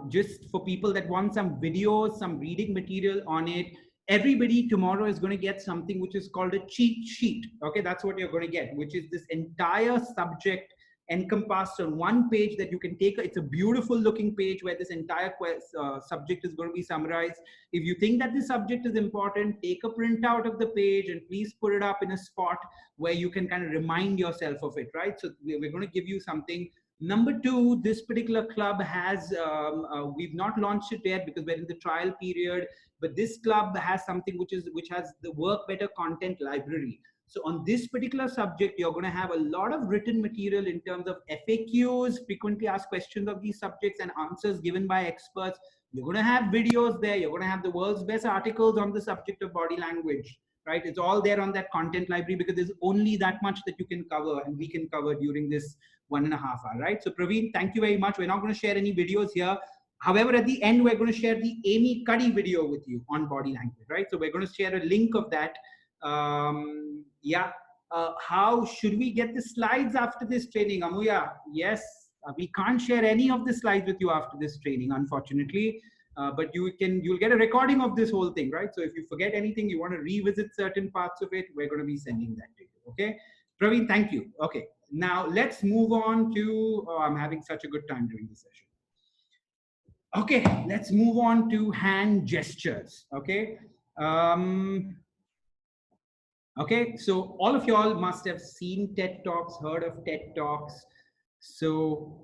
just for people that want some videos, some reading material on it, everybody tomorrow is going to get something which is called a cheat sheet. Okay, that's what you're going to get, which is this entire subject encompassed on one page that you can take. It's a beautiful looking page where this entire subject is going to be summarized. If you think that this subject is important, take a printout of the page and please put it up in a spot where you can kind of remind yourself of it, right? So we're going to give you something. Number two, this particular club has, we've not launched it yet because we're in the trial period, but this club has something which has the Work Better content library. So on this particular subject, you're going to have a lot of written material in terms of FAQs, frequently asked questions of these subjects and answers given by experts. You're going to have videos there. You're going to have the world's best articles on the subject of body language, right? It's all there on that content library because there's only that much that you can cover and we can cover during this 1.5 hours, right? So Praveen, thank you very much. We're not going to share any videos here. However, at the end, we're going to share the Amy Cuddy video with you on body language, right? So we're going to share a link of that. Yeah. How should we get the slides after this training? Amuya, yes, we can't share any of the slides with you after this training, unfortunately. But you'll get a recording of this whole thing, right? So if you forget anything, you want to revisit certain parts of it, we're going to be sending that to you. Okay, Praveen, thank you. Okay, now let's move on to, oh, I'm having such a good time during this session. Okay, let's move on to hand gestures. Okay. Okay, so all of y'all must have seen TED Talks, heard of TED Talks. So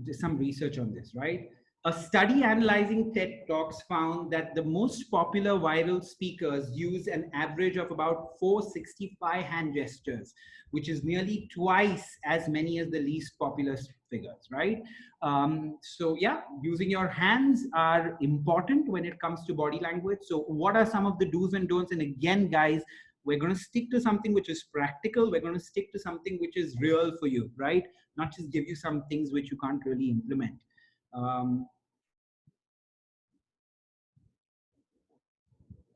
there's some research on this, right? A study analyzing TED Talks found that the most popular viral speakers use an average of about 465 hand gestures, which is nearly twice as many as the least popular figures, right? So yeah, using your hands are important when it comes to body language. So what are some of the do's and don'ts? And again, guys, we're going to stick to something which is practical. We're going to stick to something which is real for you, right? Not just give you some things which you can't really implement.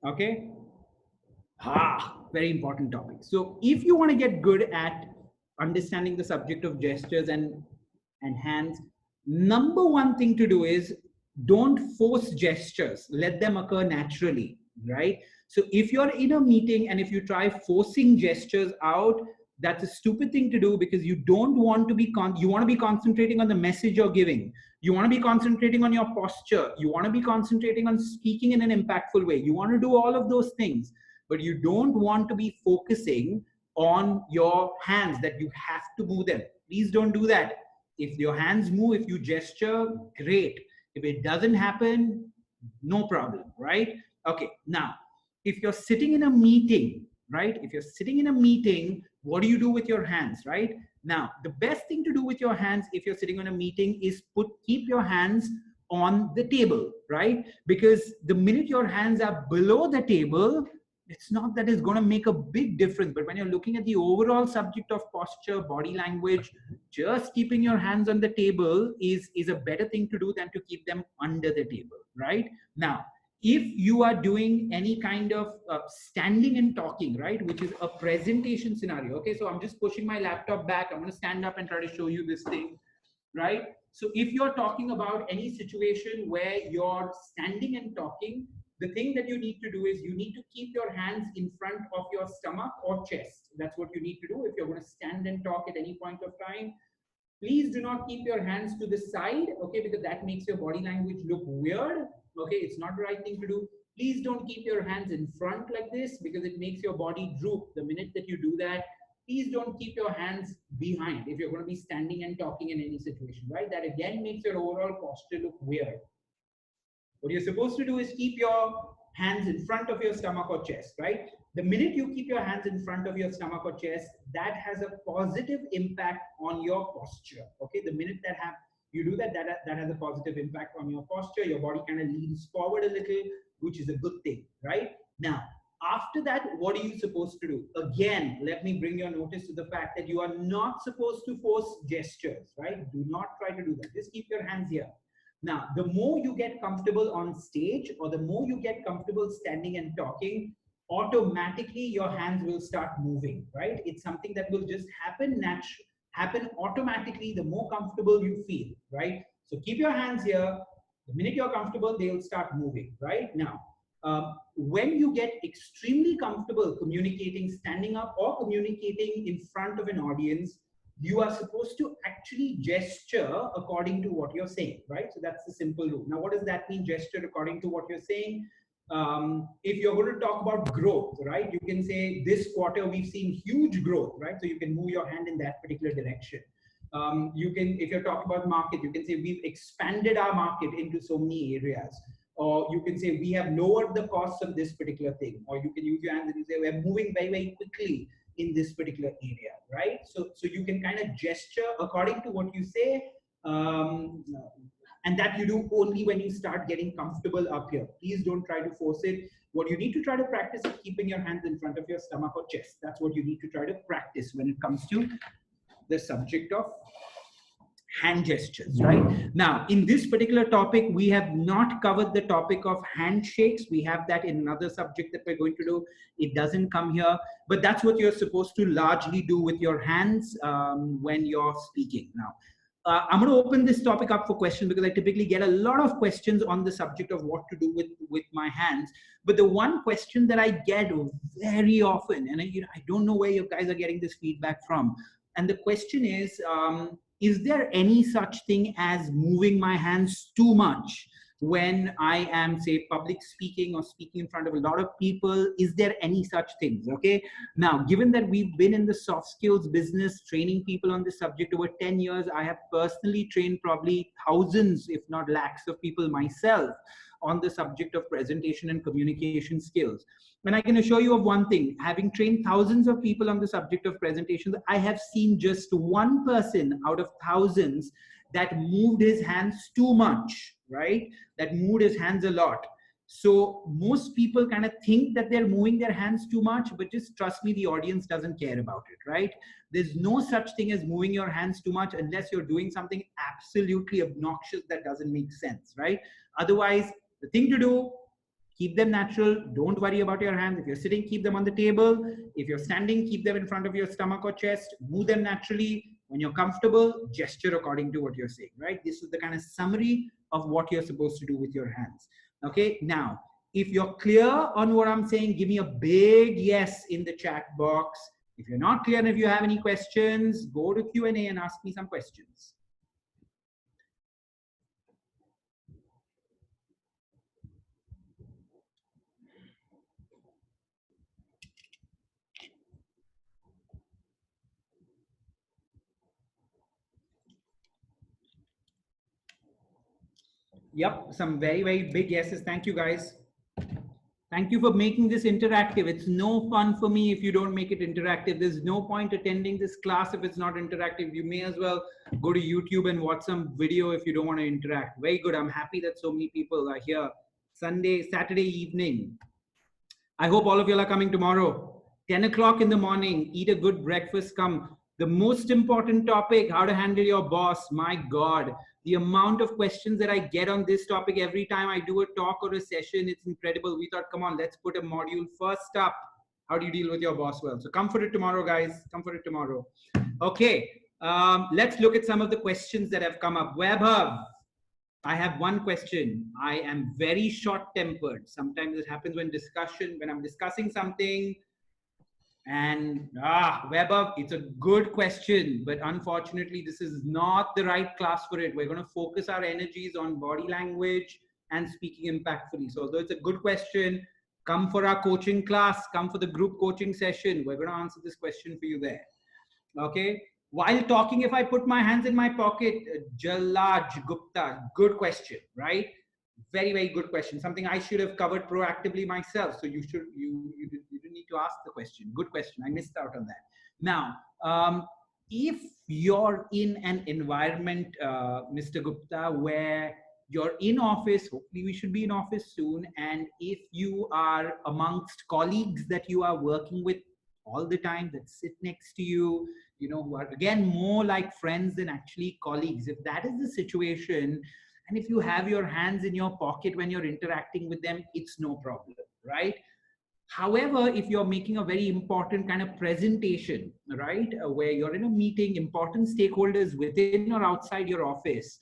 Okay. Very important topic. So if you want to get good at understanding the subject of gestures and hands, number one thing to do is don't force gestures. Let them occur naturally, right? So if you're in a meeting and if you try forcing gestures out, that's a stupid thing to do because you don't want to be, you want to be concentrating on the message you're giving. You want to be concentrating on your posture. You want to be concentrating on speaking in an impactful way. You want to do all of those things, but you don't want to be focusing on your hands that you have to move them. Please don't do that. If your hands move, if you gesture, great. If it doesn't happen, no problem, right? Okay, now, if you're sitting in a meeting, right? If you're sitting in a meeting, what do you do with your hands, right? Now, the best thing to do with your hands if you're sitting on a meeting is keep your hands on the table, right? Because the minute your hands are below the table, it's not that it's going to make a big difference. But when you're looking at the overall subject of posture, body language, just keeping your hands on the table is a better thing to do than to keep them under the table, right? Now, if you are doing any kind of standing and talking, right, which is a presentation scenario. Okay, so I'm just pushing my laptop back. I'm going to stand up and try to show you this thing, right? So if you're talking about any situation where you're standing and talking, the thing that you need to do is you need to keep your hands in front of your stomach or chest. That's what you need to do if you're going to stand and talk at any point of time. Please do not keep your hands to the side, okay, because that makes your body language look weird. Okay, it's not the right thing to do. Please don't keep your hands in front like this because it makes your body droop. The minute that you do that, please don't keep your hands behind if you're going to be standing and talking in any situation, right? That again makes your overall posture look weird. What you're supposed to do is keep your hands in front of your stomach or chest, right? The minute you keep your hands in front of your stomach or chest, that has a positive impact on your posture. Okay, the minute you do that, that has a positive impact on your posture. Your body kind of leans forward a little, which is a good thing, right? Now, after that, what are you supposed to do? Again, let me bring your notice to the fact that you are not supposed to force gestures, right? Do not try to do that. Just keep your hands here. Now, the more you get comfortable on stage or the more you get comfortable standing and talking, automatically your hands will start moving, right? It's something that will just happen automatically the more comfortable you feel, right? So keep your hands here. The minute you're comfortable, they'll start moving, right? Now, when you get extremely comfortable communicating, standing up or communicating in front of an audience, you are supposed to actually gesture according to what you're saying, right? So that's the simple rule. Now, what does that mean, gesture according to what you're saying? If you're going to talk about growth, right, you can say this quarter we've seen huge growth, right? So you can move your hand in that particular direction. You can, if you're talking about market, you can say we've expanded our market into so many areas. Or you can say we have lowered the cost of this particular thing. Or you can use your hands and you say we're moving very, very quickly in this particular area, right? So you can kind of gesture according to what you say, and that you do only when you start getting comfortable up here. Please don't try to force it. What you need to try to practice is keeping your hands in front of your stomach or chest. That's what you need to try to practice when it comes to the subject of hand gestures, right? Now, in this particular topic, we have not covered the topic of handshakes. We have that in another subject that we're going to do. It doesn't come here, but that's what you're supposed to largely do with your hands when you're speaking. Now, I'm going to open this topic up for questions because I typically get a lot of questions on the subject of what to do with my hands. But the one question that I get very often, and I don't know where you guys are getting this feedback from, and the question is there any such thing as moving my hands too much when I am, say, public speaking or speaking in front of a lot of people? Is there any such things? Okay. Now, given that we've been in the soft skills business, training people on this subject over 10 years, I have personally trained probably thousands, if not lakhs of people myself on the subject of presentation and communication skills. And I can assure you of one thing, having trained thousands of people on the subject of presentations, I have seen just one person out of thousands that moved his hands too much, right? That moved his hands a lot. So most people kind of think that they're moving their hands too much, but just trust me, the audience doesn't care about it, right? There's no such thing as moving your hands too much unless you're doing something absolutely obnoxious that doesn't make sense, right? Otherwise, the thing to do, keep them natural. Don't worry about your hands. If you're sitting, keep them on the table. If you're standing, keep them in front of your stomach or chest. Move them naturally. When you're comfortable, gesture according to what you're saying, right? This is the kind of summary of what you're supposed to do with your hands. Okay, now, if you're clear on what I'm saying, give me a big yes in the chat box. If you're not clear and if you have any questions, go to Q&A and ask me some questions. Yep, some very, very big yeses. Thank you, guys. Thank you for making this interactive. It's no fun for me if you don't make it interactive. There's no point attending this class if it's not interactive. You may as well go to YouTube and watch some video if you don't want to interact. Very good. I'm happy that so many people are here. Saturday evening. I hope all of you are coming tomorrow. 10 o'clock in the morning, eat a good breakfast, come. The most important topic, how to handle your boss. My God, the amount of questions that I get on this topic every time I do a talk or a session, it's incredible. We thought, come on, let's put a module first up. How do you deal with your boss well? So come for it tomorrow, guys. Come for it tomorrow. Okay, let's look at some of the questions that have come up. Webhub. I have one question. I am very short-tempered. Sometimes it happens when I'm discussing something and Weber, it's a good question, but unfortunately this is not the right class for it. We're going to focus our energies on body language and speaking impactfully. So although it's a good question, come for our coaching class, come for the group coaching session. We're going to answer this question for you there. Okay. While talking, if I put my hands in my pocket, Jalaj Gupta, good question, right? Very, very good question. Something I should have covered proactively myself. So you didn't need to ask the question. Good question. I missed out on that. Now, if you're in an environment, Mr. Gupta, where you're in office, hopefully we should be in office soon. And if you are amongst colleagues that you are working with all the time, that sit next to you, you know, who are again more like friends than actually colleagues. If that is the situation, and if you have your hands in your pocket when you're interacting with them, it's no problem, right? However, if you're making a very important kind of presentation, right, where you're in a meeting, important stakeholders within or outside your office,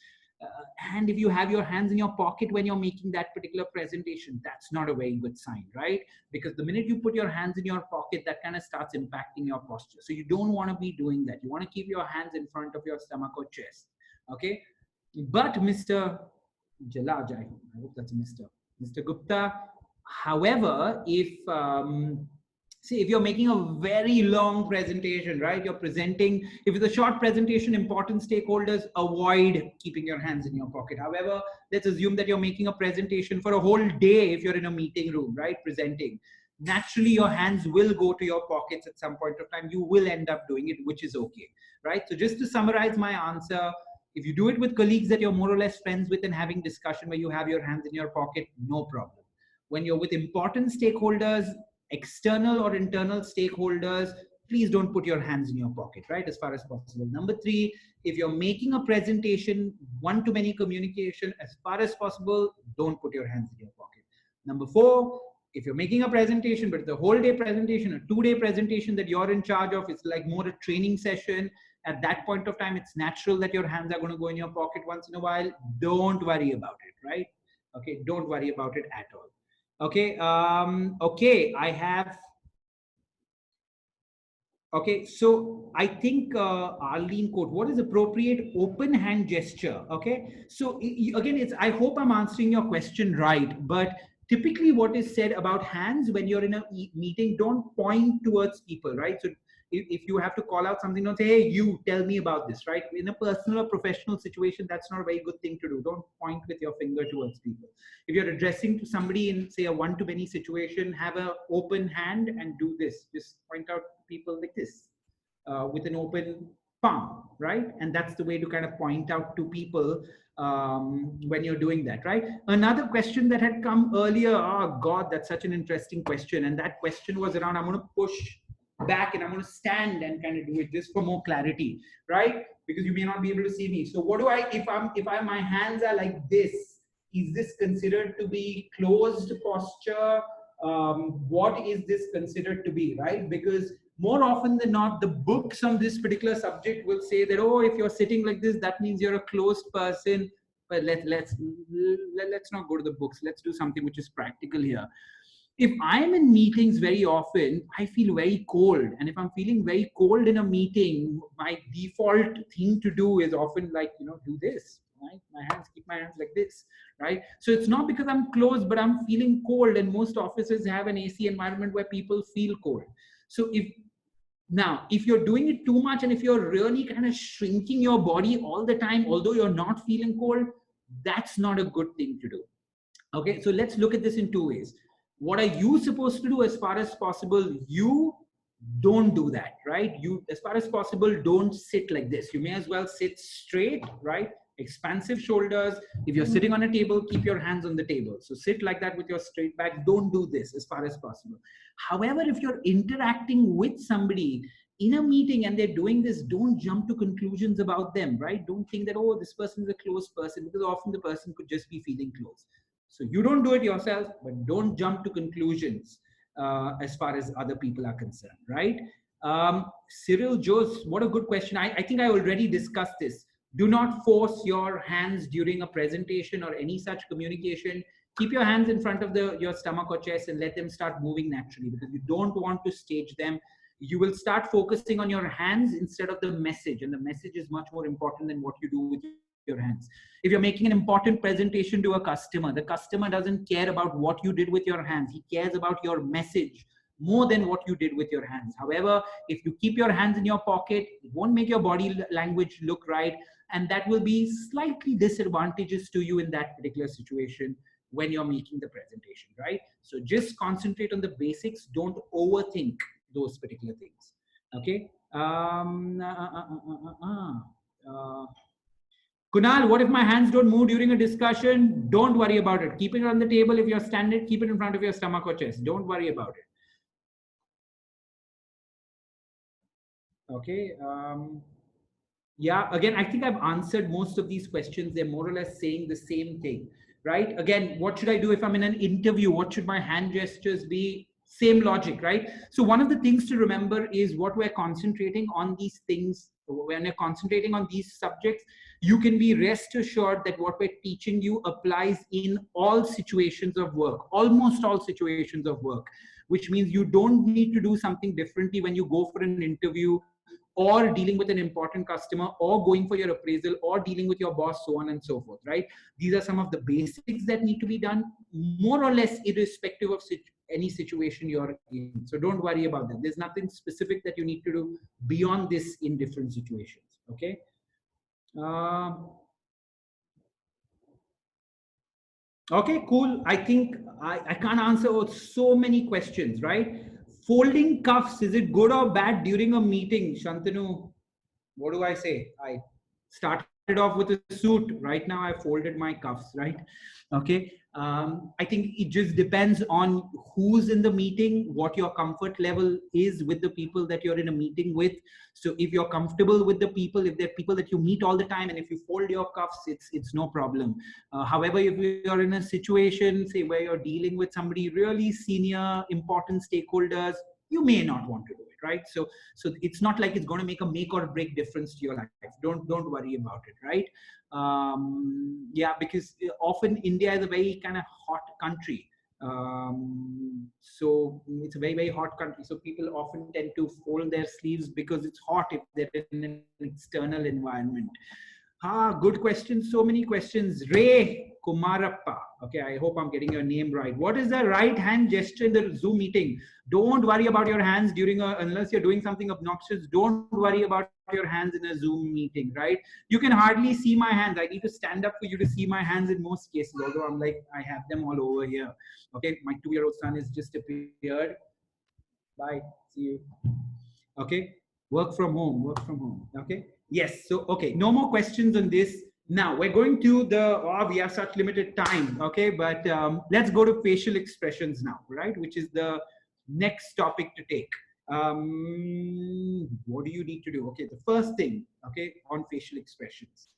and if you have your hands in your pocket when you're making that particular presentation, that's not a very good sign, right? Because the minute you put your hands in your pocket, that kind of starts impacting your posture. So you don't want to be doing that. You want to keep your hands in front of your stomach or chest, okay? But Mr. Jalaj, I hope that's Mr. Gupta. However, if if you're making a very long presentation, right? You're presenting, if it's a short presentation, important stakeholders, avoid keeping your hands in your pocket. However, let's assume that you're making a presentation for a whole day if you're in a meeting room, right? Presenting. Naturally, your hands will go to your pockets at some point of time. You will end up doing it, which is okay, right? So just to summarize my answer, if you do it with colleagues that you're more or less friends with and having discussion where you have your hands in your pocket, no problem. When you're with important stakeholders, external or internal stakeholders, please don't put your hands in your pocket, right? As far as possible. Number 3, if you're making a presentation, one-to-many communication, as far as possible, don't put your hands in your pocket. Number 4, if you're making a presentation, but it's a whole day presentation, a 2-day presentation that you're in charge of, it's like more a training session. At that point of time, it's natural that your hands are going to go in your pocket once in a while. Don't worry about it, right? Okay, don't worry about it at all. Okay, okay, I have. Okay, so I think Arlene quote, what is appropriate open hand gesture? Okay, so again, I hope I'm answering your question right, but typically what is said about hands when you're in a meeting, don't point towards people, right? So if you have to call out something, don't say, hey, you tell me about this, right? In a personal or professional situation, that's not a very good thing to do. Don't point with your finger towards people. If you're addressing to somebody in, say, a one-to-many situation, have an open hand and do this. Just point out to people like this with an open palm, right? And that's the way to kind of point out to people when you're doing that, right? Another question that had come earlier, oh God, that's such an interesting question. And that question was around, I'm going to push back and I'm going to stand and kind of do it just for more clarity, right? Because you may not be able to see me. So what do I, if my hands are like this, is this considered to be closed posture? What is this considered to be, right? Because more often than not, the books on this particular subject will say that, oh, if you're sitting like this, that means you're a closed person. But let's not go to the books. Let's do something which is practical here. If I'm in meetings very often, I feel very cold. And if I'm feeling very cold in a meeting, my default thing to do is often like, do this, right? Keep my hands like this, right? So it's not because I'm close, but I'm feeling cold. And most offices have an AC environment where people feel cold. So if you're doing it too much and if you're really kind of shrinking your body all the time, although you're not feeling cold, that's not a good thing to do. Okay, so let's look at this in 2 ways. What are you supposed to do? As far as possible, you don't do that, right? You, as far as possible, don't sit like this. You may as well sit straight, right? Expansive shoulders. If you're sitting on a table, keep your hands on the table. So sit like that with your straight back. Don't do this as far as possible. However, if you're interacting with somebody in a meeting and they're doing this, don't jump to conclusions about them, right? Don't think that, oh, this person is a close person, because often the person could just be feeling close. So you don't do it yourself, but don't jump to conclusions as far as other people are concerned, right? Cyril Jose, what a good question. I think I already discussed this. Do not force your hands during a presentation or any such communication. Keep your hands in front of your stomach or chest and let them start moving naturally, because you don't want to stage them. You will start focusing on your hands instead of the message, and the message is much more important than what you do with your hands. If you're making an important presentation to a customer, the customer doesn't care about what you did with your hands. He cares about your message more than what you did with your hands. However, if you keep your hands in your pocket, it won't make your body language look right, and that will be slightly disadvantageous to you in that particular situation when you're making the presentation, right? So just concentrate on the basics. Don't overthink those particular things. Okay. Kunal, what if my hands don't move during a discussion? Don't worry about it. Keep it on the table. If you're standing, keep it in front of your stomach or chest. Don't worry about it. Okay. Yeah, again, I think I've answered most of these questions. They're more or less saying the same thing, right? Again, what should I do if I'm in an interview? What should my hand gestures be? Same logic, right? So one of the things to remember is what we're concentrating on these things. When you're concentrating on these subjects, you can be rest assured that what we're teaching you applies in all situations of work, almost all situations of work, which means you don't need to do something differently when you go for an interview, or dealing with an important customer, or going for your appraisal, or dealing with your boss, so on and so forth, right? These are some of the basics that need to be done, more or less irrespective of any situation you're in. So don't worry about that. There's nothing specific that you need to do beyond this in different situations, okay? Okay, cool. I think I can't answer so many questions, right? Folding cuffs, is it good or bad during a meeting? Shantanu, what do I say? I started off with a suit. Right now, I folded my cuffs, right? Okay. I think it just depends on who's in the meeting, what your comfort level is with the people that you're in a meeting with. So if you're comfortable with the people, if they're people that you meet all the time, and if you fold your cuffs, it's no problem. However, if you're in a situation, say, where you're dealing with somebody really senior, important stakeholders, you may not want to do it, right? So it's not like it's going to make or break difference to your life. Don't worry about it, right? Yeah, because often India is a very kind of hot country. So it's a very hot country, so people often tend to fold their sleeves because it's hot if they're in an external environment. Good questions. So many questions. Ray Kumarappa. Okay, I hope I'm getting your name right. What is the right hand gesture in the Zoom meeting? Don't worry about your hands unless you're doing something obnoxious. Don't worry about your hands in a Zoom meeting, right? You can hardly see my hands. I need to stand up for you to see my hands in most cases, although I have them all over here. Okay, my 2-year-old son has just appeared. Bye. See you. Okay. Work from home. Okay. Yes. So, okay. No more questions on this. Now we're going to we have such limited time. Okay. But let's go to facial expressions now, right? Which is the next topic to take. What do you need to do? Okay. The first thing, okay, on facial expressions.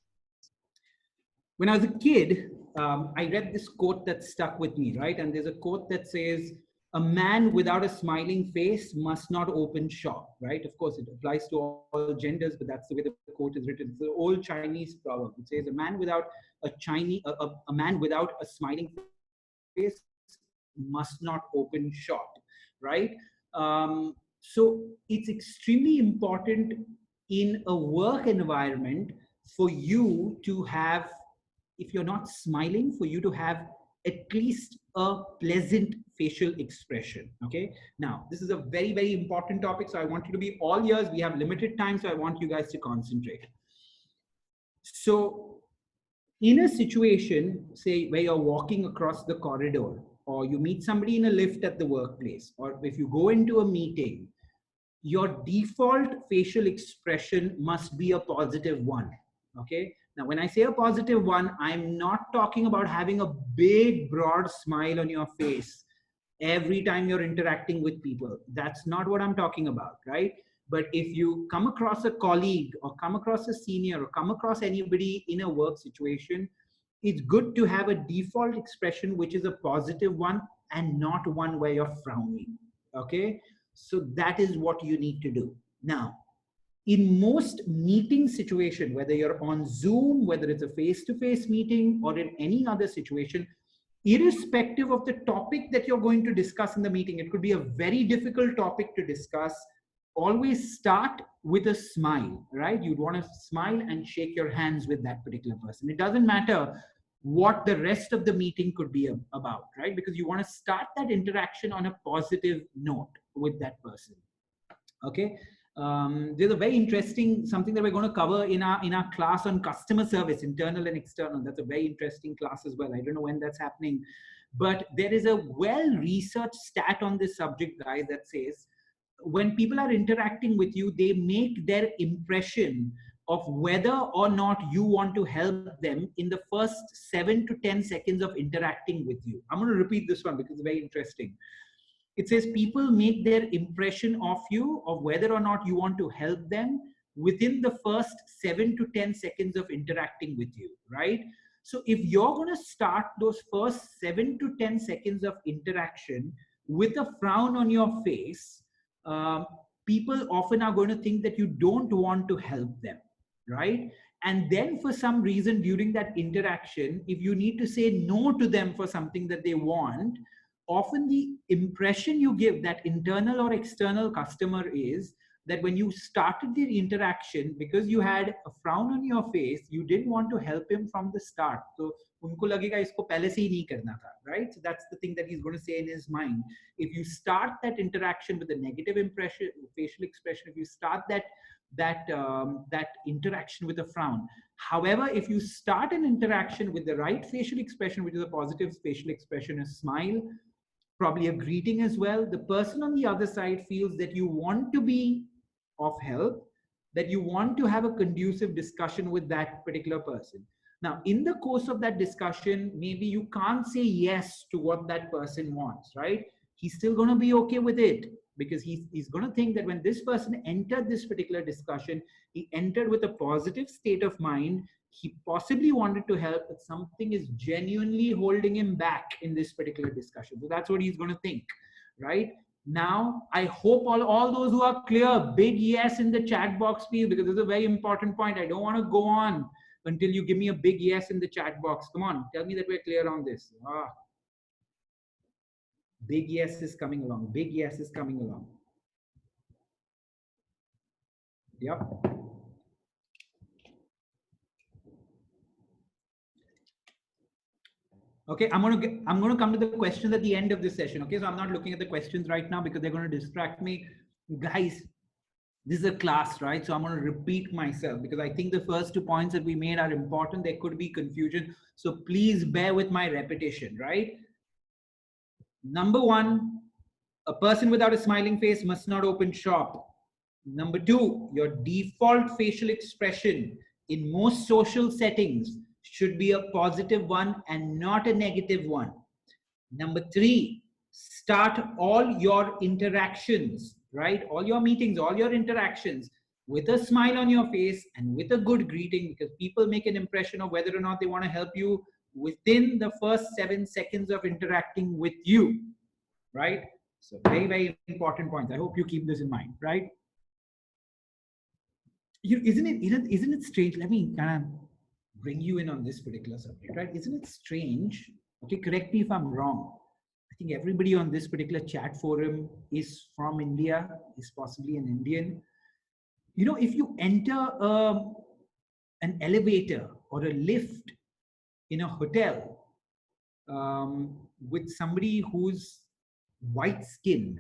When I was a kid, I read this quote that stuck with me, right? And there's a quote that says, a man without a smiling face must not open shop, right? Of course, it applies to all genders, but that's the way the quote is written. It's an old Chinese proverb. It says, a man without a man without a smiling face must not open shop, right? So it's extremely important in a work environment for you to have, if you're not smiling, for you to have at least a pleasant facial expression. Okay. Now, this is a very important topic. So I want you to be all ears. We have limited time. So I want you guys to concentrate. So in a situation, say, where you're walking across the corridor, or you meet somebody in a lift at the workplace, or if you go into a meeting, your default facial expression must be a positive one. Okay. Now, when I say a positive one, I'm not talking about having a big, broad smile on your face every time you're interacting with people. That's not what I'm talking about, right? But if you come across a colleague or come across a senior or come across anybody in a work situation, it's good to have a default expression which is a positive one and not one where you're frowning. Okay. So that is what you need to do. Now, in most meeting situation, whether you're on Zoom, whether it's a face-to-face meeting or in any other situation, irrespective of the topic that you're going to discuss in the meeting, it could be a very difficult topic to discuss. Always start with a smile, right? You'd want to smile and shake your hands with that particular person. It doesn't matter what the rest of the meeting could be about, right? Because you want to start that interaction on a positive note with that person. Okay. There's a very interesting something that we're going to cover in our class on customer service, internal and external. That's a very interesting class as well. I don't know when that's happening, but there is a well-researched stat on this subject, guys, that says when people are interacting with you, they make their impression of whether or not you want to help them in the first 7 to 10 seconds of interacting with you. I'm going to repeat this one because it's very interesting. It says people make their impression of you, of whether or not you want to help them, within the first 7 to 10 seconds of interacting with you, right? So if you're going to start those first 7 to 10 seconds of interaction with a frown on your face, people often are going to think that you don't want to help them, right? And then for some reason during that interaction, if you need to say no to them for something that they want, often the impression you give that internal or external customer is that when you started the interaction, because you had a frown on your face, you didn't want to help him from the start. So unko lagega isko pehle se hi nahi karna tha, right? So that's the thing that he's going to say in his mind. If you start that interaction with a negative impression, facial expression, if you start that interaction with a frown. However, if you start an interaction with the right facial expression, which is a positive facial expression, a smile, probably a greeting as well, the person on the other side feels that you want to be of help, that you want to have a conducive discussion with that particular person. Now, in the course of that discussion, maybe you can't say yes to what that person wants, right? He's still going to be okay with it because he's going to think that when this person entered this particular discussion, he entered with a positive state of mind. He possibly wanted to help, but something is genuinely holding him back in this particular discussion. So that's what he's going to think, right? Now, I hope all those who are clear, big yes in the chat box, please, because this is a very important point. I don't want to go on until you give me a big yes in the chat box. Come on, tell me that we're clear on this. Big yes is coming along. Big yes is coming along. Yep. Okay, I'm going to come to the questions at the end of this session. Okay, so I'm not looking at the questions right now because they're going to distract me. Guys, this is a class, right? So I'm going to repeat myself because I think the first 2 points that we made are important. There could be confusion. So please bear with my repetition, right? Number 1, a person without a smiling face must not open shop. Number 2, your default facial expression in most social settings should be a positive one and not a negative one. Number 3, start all your interactions, right? All your meetings, all your interactions with a smile on your face and with a good greeting, because people make an impression of whether or not they want to help you within the first 7 seconds of interacting with you, right? So very, very important points. I hope you keep this in mind, right? Isn't it strange? Let me kind of bring you in on this particular subject, right? Isn't it strange? Okay, correct me if I'm wrong. I think everybody on this particular chat forum is from India, is possibly an Indian. You know, if you enter an elevator or a lift in a hotel with somebody who's white-skinned,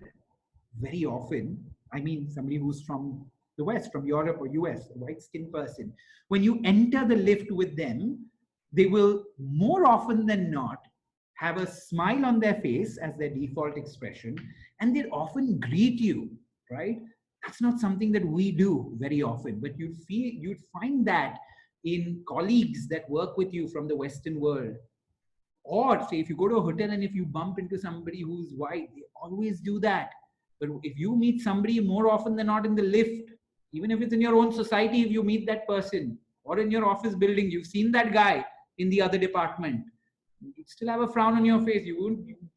very often, I mean somebody who's from the West, from Europe or US, a white-skinned person, when you enter the lift with them, they will more often than not have a smile on their face as their default expression, and they often greet you, right? That's not something that we do very often, but you'd find that in colleagues that work with you from the Western world. Or say if you go to a hotel and if you bump into somebody who's white, they always do that. But if you meet somebody more often than not in the lift, even if it's in your own society, if you meet that person, or in your office building, you've seen that guy in the other department, you still have a frown on your face. You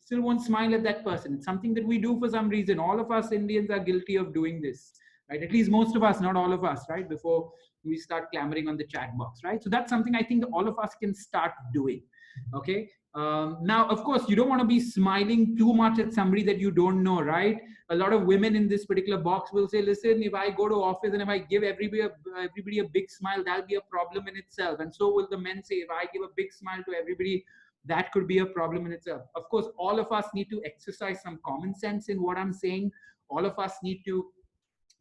still won't smile at that person. It's something that we do for some reason. All of us Indians are guilty of doing this, right? At least most of us, not all of us, right? Before we start clamoring on the chat box, right? So that's something I think that all of us can start doing. Okay. Now, of course, you don't want to be smiling too much at somebody that you don't know, right? A lot of women in this particular box will say, listen, if I go to office and if I give everybody a big smile, that'll be a problem in itself. And so will the men say, if I give a big smile to everybody, that could be a problem in itself. Of course, all of us need to exercise some common sense in what I'm saying. All of us need to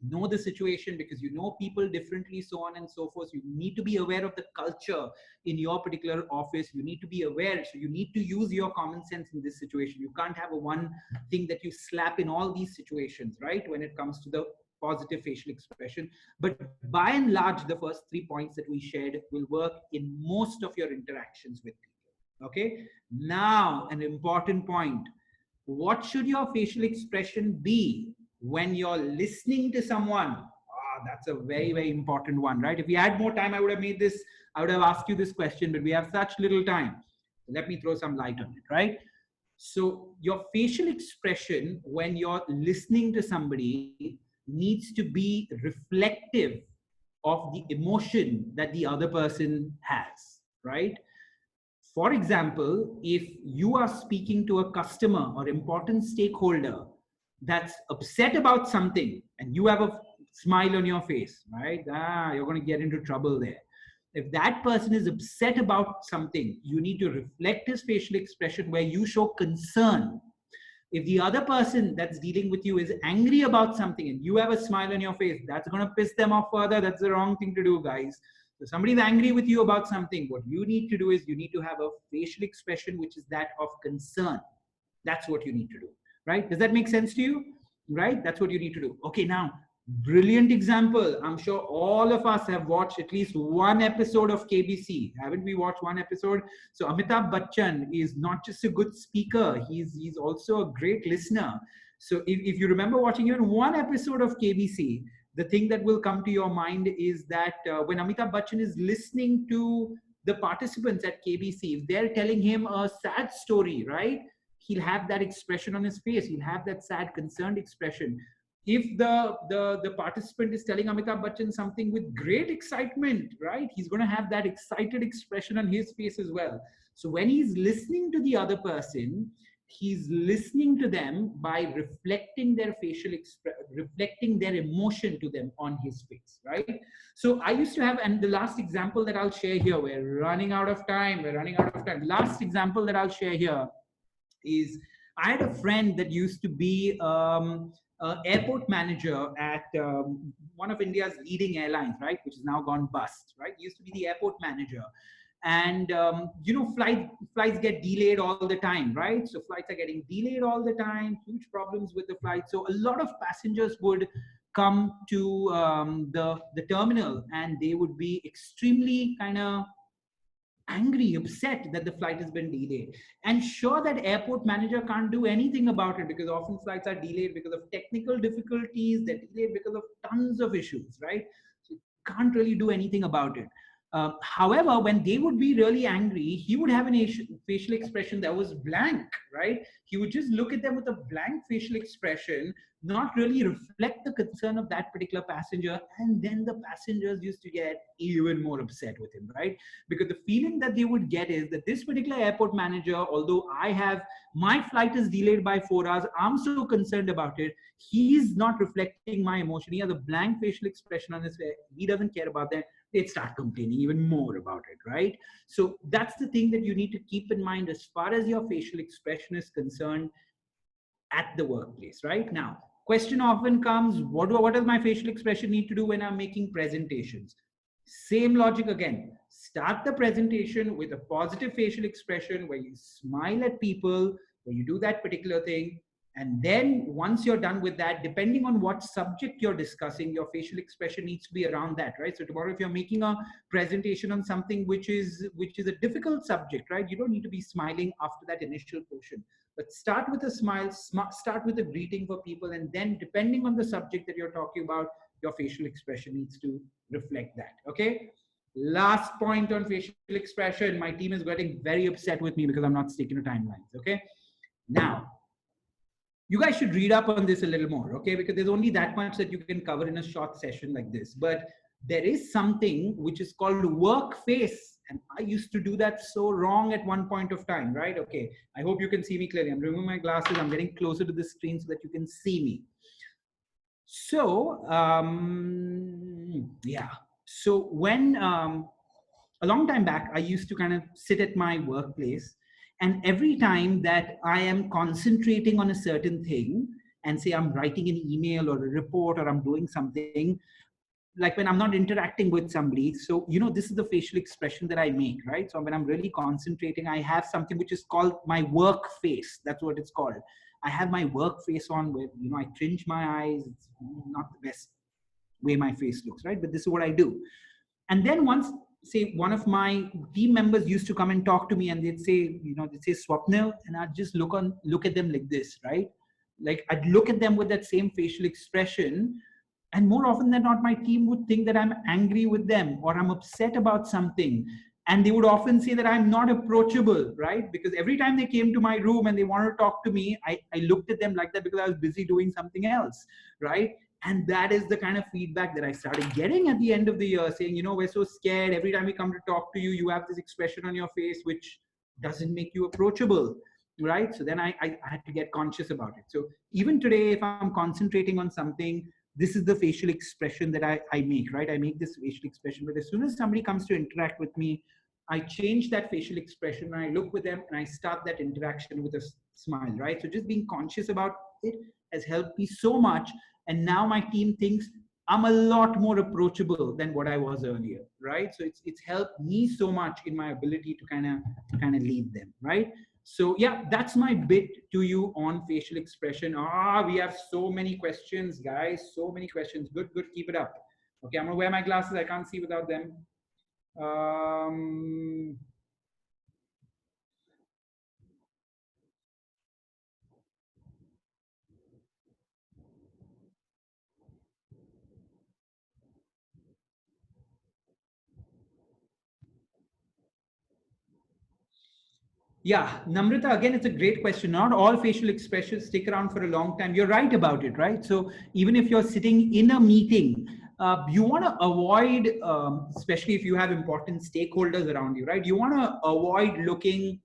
know the situation, because you know people differently, so on and so forth. You need to be aware of the culture in your particular office. You need to be aware. So you need to use your common sense in this situation. You can't have a one thing that you slap in all these situations, right? When it comes to the positive facial expression. But by and large, the first 3 points that we shared will work in most of your interactions with people. Okay. Now, an important point. What should your facial expression be when you're listening to someone? That's a very, very important one, right? If we had more time, I would have asked you this question, but we have such little time. Let me throw some light on it, right? So your facial expression when you're listening to somebody needs to be reflective of the emotion that the other person has, right? For example, if you are speaking to a customer or important stakeholder that's upset about something and you have a smile on your face, right? You're going to get into trouble there. If that person is upset about something, you need to reflect his facial expression where you show concern. If the other person that's dealing with you is angry about something and you have a smile on your face, that's going to piss them off further. That's the wrong thing to do, guys. So somebody's angry with you about something. What you need to do is you need to have a facial expression which is that of concern. That's what you need to do, right? Does that make sense to you? Right? That's what you need to do. Okay, now, brilliant example. I'm sure all of us have watched at least one episode of KBC. Haven't we watched one episode? So Amitabh Bachchan is not just a good speaker. He's also a great listener. So if you remember watching even one episode of KBC, the thing that will come to your mind is that when Amitabh Bachchan is listening to the participants at KBC, if they're telling him a sad story, right? He'll have that expression on his face. He'll have that sad, concerned expression. If the participant is telling Amitabh Bachchan something with great excitement, right? He's going to have that excited expression on his face as well. So when he's listening to the other person, he's listening to them by reflecting their reflecting their emotion to them on his face, right? So I used to have, and the last example that I'll share here, we're running out of time. Last example that I'll share here is I had a friend that used to be airport manager at one of India's leading airlines, right, which has now gone bust, right? He used to be the airport manager. And, flights get delayed all the time, right? So flights are getting delayed all the time, huge problems with the flight. So a lot of passengers would come to the terminal and they would be extremely kind of angry, upset that the flight has been delayed. And sure, that airport manager can't do anything about it because often flights are delayed because of technical difficulties, they're delayed because of tons of issues, right? So you can't really do anything about it. However, when they would be really angry, he would have an facial expression that was blank, right? He would just look at them with a blank facial expression, not really reflect the concern of that particular passenger. And then the passengers used to get even more upset with him, right? Because the feeling that they would get is that this particular airport manager, although my flight is delayed by 4 hours, I'm so concerned about it. He's not reflecting my emotion. He has a blank facial expression on his face. He doesn't care about that. They'd start complaining even more about it, right? So that's the thing that you need to keep in mind as far as your facial expression is concerned at the workplace, right? Now, question often comes, what does my facial expression need to do when I'm making presentations? Same logic again. Start the presentation with a positive facial expression where you smile at people, where you do that particular thing. And then once you're done with that, depending on what subject you're discussing, your facial expression needs to be around that, right? So tomorrow, if you're making a presentation on something which is a difficult subject, right? You don't need to be smiling after that initial portion. But start with a smile, start with a greeting for people, and then depending on the subject that you're talking about, your facial expression needs to reflect that. Okay. Last point on facial expression. My team is getting very upset with me because I'm not sticking to timelines. Okay. Now, you guys should read up on this a little more, okay? Because there's only that much that you can cover in a short session like this. But there is something which is called work face. And I used to do that so wrong at one point of time, right? Okay. I hope you can see me clearly. I'm removing my glasses. I'm getting closer to the screen so that you can see me. So, yeah. So when, a long time back, I used to kind of sit at my workplace, and every time that I am concentrating on a certain thing, and say I'm writing an email or a report or I'm doing something, like when I'm not interacting with somebody, so this is the facial expression that I make, right? So when I'm really concentrating, I have something which is called my work face. That's what it's called. I have my work face on, where I cringe my eyes. It's not the best way my face looks, right? But this is what I do. And then once, say, one of my team members used to come and talk to me, and they'd say, Swapnil, and I'd just look at them like this, right? Like I'd look at them with that same facial expression. And more often than not, my team would think that I'm angry with them or I'm upset about something. And they would often say that I'm not approachable, right? Because every time they came to my room and they wanted to talk to me, I looked at them like that because I was busy doing something else, right? And that is the kind of feedback that I started getting at the end of the year, saying, we're so scared. Every time we come to talk to you, you have this expression on your face which doesn't make you approachable, right? So then I had to get conscious about it. So even today, if I'm concentrating on something, this is the facial expression that I make, right? I make this facial expression, but as soon as somebody comes to interact with me, I change that facial expression and I look with them and I start that interaction with a smile, right? So just being conscious about it has helped me so much. And now my team thinks I'm a lot more approachable than what I was earlier, right? So it's helped me so much in my ability to kind of lead them, right? So yeah, that's my bit to you on facial expression. We have so many questions, guys. So many questions. Good. Keep it up. Okay, I'm gonna wear my glasses. I can't see without them. Yeah, Namrata, again, it's a great question. Not all facial expressions stick around for a long time. You're right about it, right? So even if you're sitting in a meeting, you want to avoid, especially if you have important stakeholders around you, right? You want to avoid looking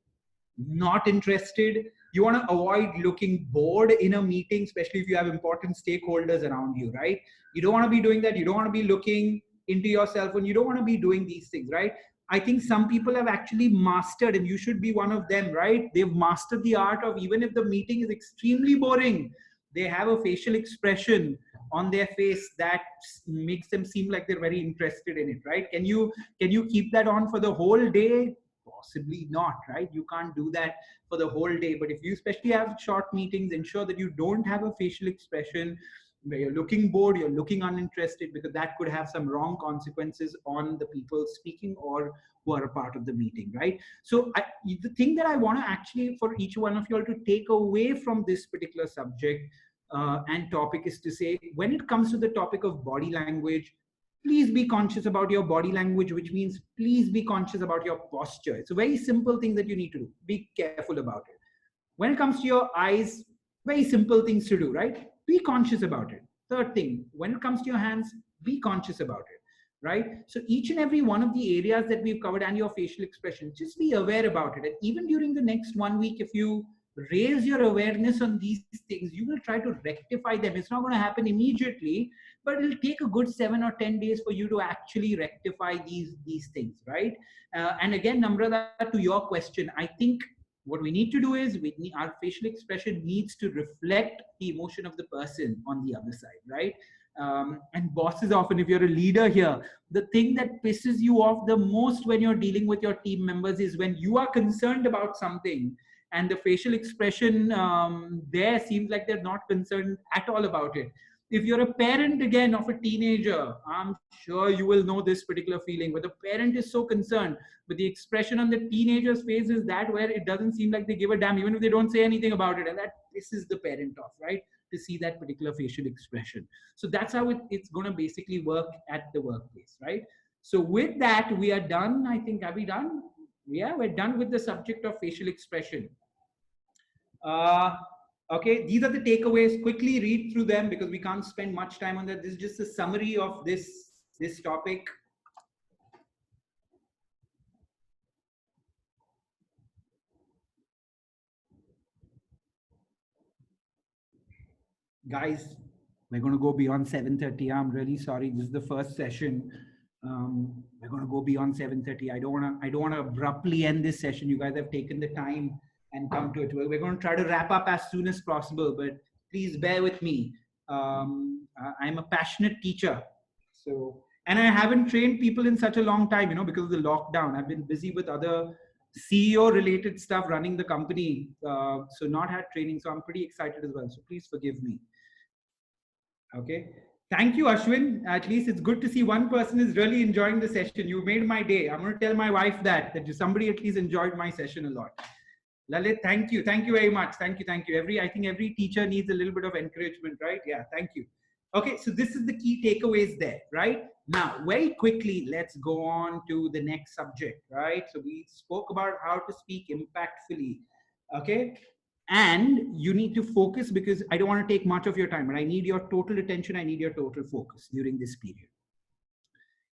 not interested. You want to avoid looking bored in a meeting, especially if you have important stakeholders around you, right? You don't want to be doing that. You don't want to be looking into your cell phone. You don't want to be doing these things, right? I think some people have actually mastered, and you should be one of them, right? They've mastered the art of, even if the meeting is extremely boring, they have a facial expression on their face that makes them seem like they're very interested in it, right? Can you keep that on for the whole day? Possibly not, right? You can't do that for the whole day. But if you especially have short meetings, ensure that you don't have a facial expression where you're looking bored, you're looking uninterested, because that could have some wrong consequences on the people speaking or who are a part of the meeting, right? So the thing that I want to actually, for each one of you all to take away from this particular subject and topic, is to say, when it comes to the topic of body language, please be conscious about your body language, which means please be conscious about your posture. It's a very simple thing that you need to do. Be careful about it. When it comes to your eyes, very simple things to do, right? Be conscious about it. Third thing, when it comes to your hands, be conscious about it, right? So each and every one of the areas that we've covered and your facial expression, just be aware about it. And even during the next 1 week, if you raise your awareness on these things, you will try to rectify them. It's not going to happen immediately, but it'll take a good 7 or 10 days for you to actually rectify these things, right? And again, Namrata, to your question, I think what we need to do is our facial expression needs to reflect the emotion of the person on the other side, right? And bosses often, if you're a leader here, the thing that pisses you off the most when you're dealing with your team members is when you are concerned about something and the facial expression there seems like they're not concerned at all about it. If you're a parent again of a teenager, I'm sure you will know this particular feeling where the parent is so concerned, but the expression on the teenager's face is that where it doesn't seem like they give a damn, even if they don't say anything about it. And that pisses the parent off, right? To see that particular facial expression. So that's how it's going to basically work at the workplace, right? So with that, we are done. I think, are we done? Yeah, we're done with the subject of facial expression. Okay, these are the takeaways. Quickly read through them because we can't spend much time on that. This is just a summary of this topic. Guys, we're going to go beyond 7:30. I'm really sorry. This is the first session. We're going to go beyond 7:30. I don't want to abruptly end this session. You guys have taken the time and come to it. We're going to try to wrap up as soon as possible, but please bear with me. I'm a passionate teacher. So, and I haven't trained people in such a long time, because of the lockdown. I've been busy with other CEO related stuff running the company. So not had training. So I'm pretty excited as well. So please forgive me. Okay. Thank you, Ashwin. At least it's good to see one person is really enjoying the session. You made my day. I'm going to tell my wife that somebody at least enjoyed my session a lot. Lalit, thank you. Thank you very much. Thank you. Thank you. I think every teacher needs a little bit of encouragement, right? Yeah. Thank you. Okay. So this is the key takeaways there, right? Now, very quickly, let's go on to the next subject, right? So we spoke about how to speak impactfully. Okay. And you need to focus because I don't want to take much of your time, but I need your total attention. I need your total focus during this period.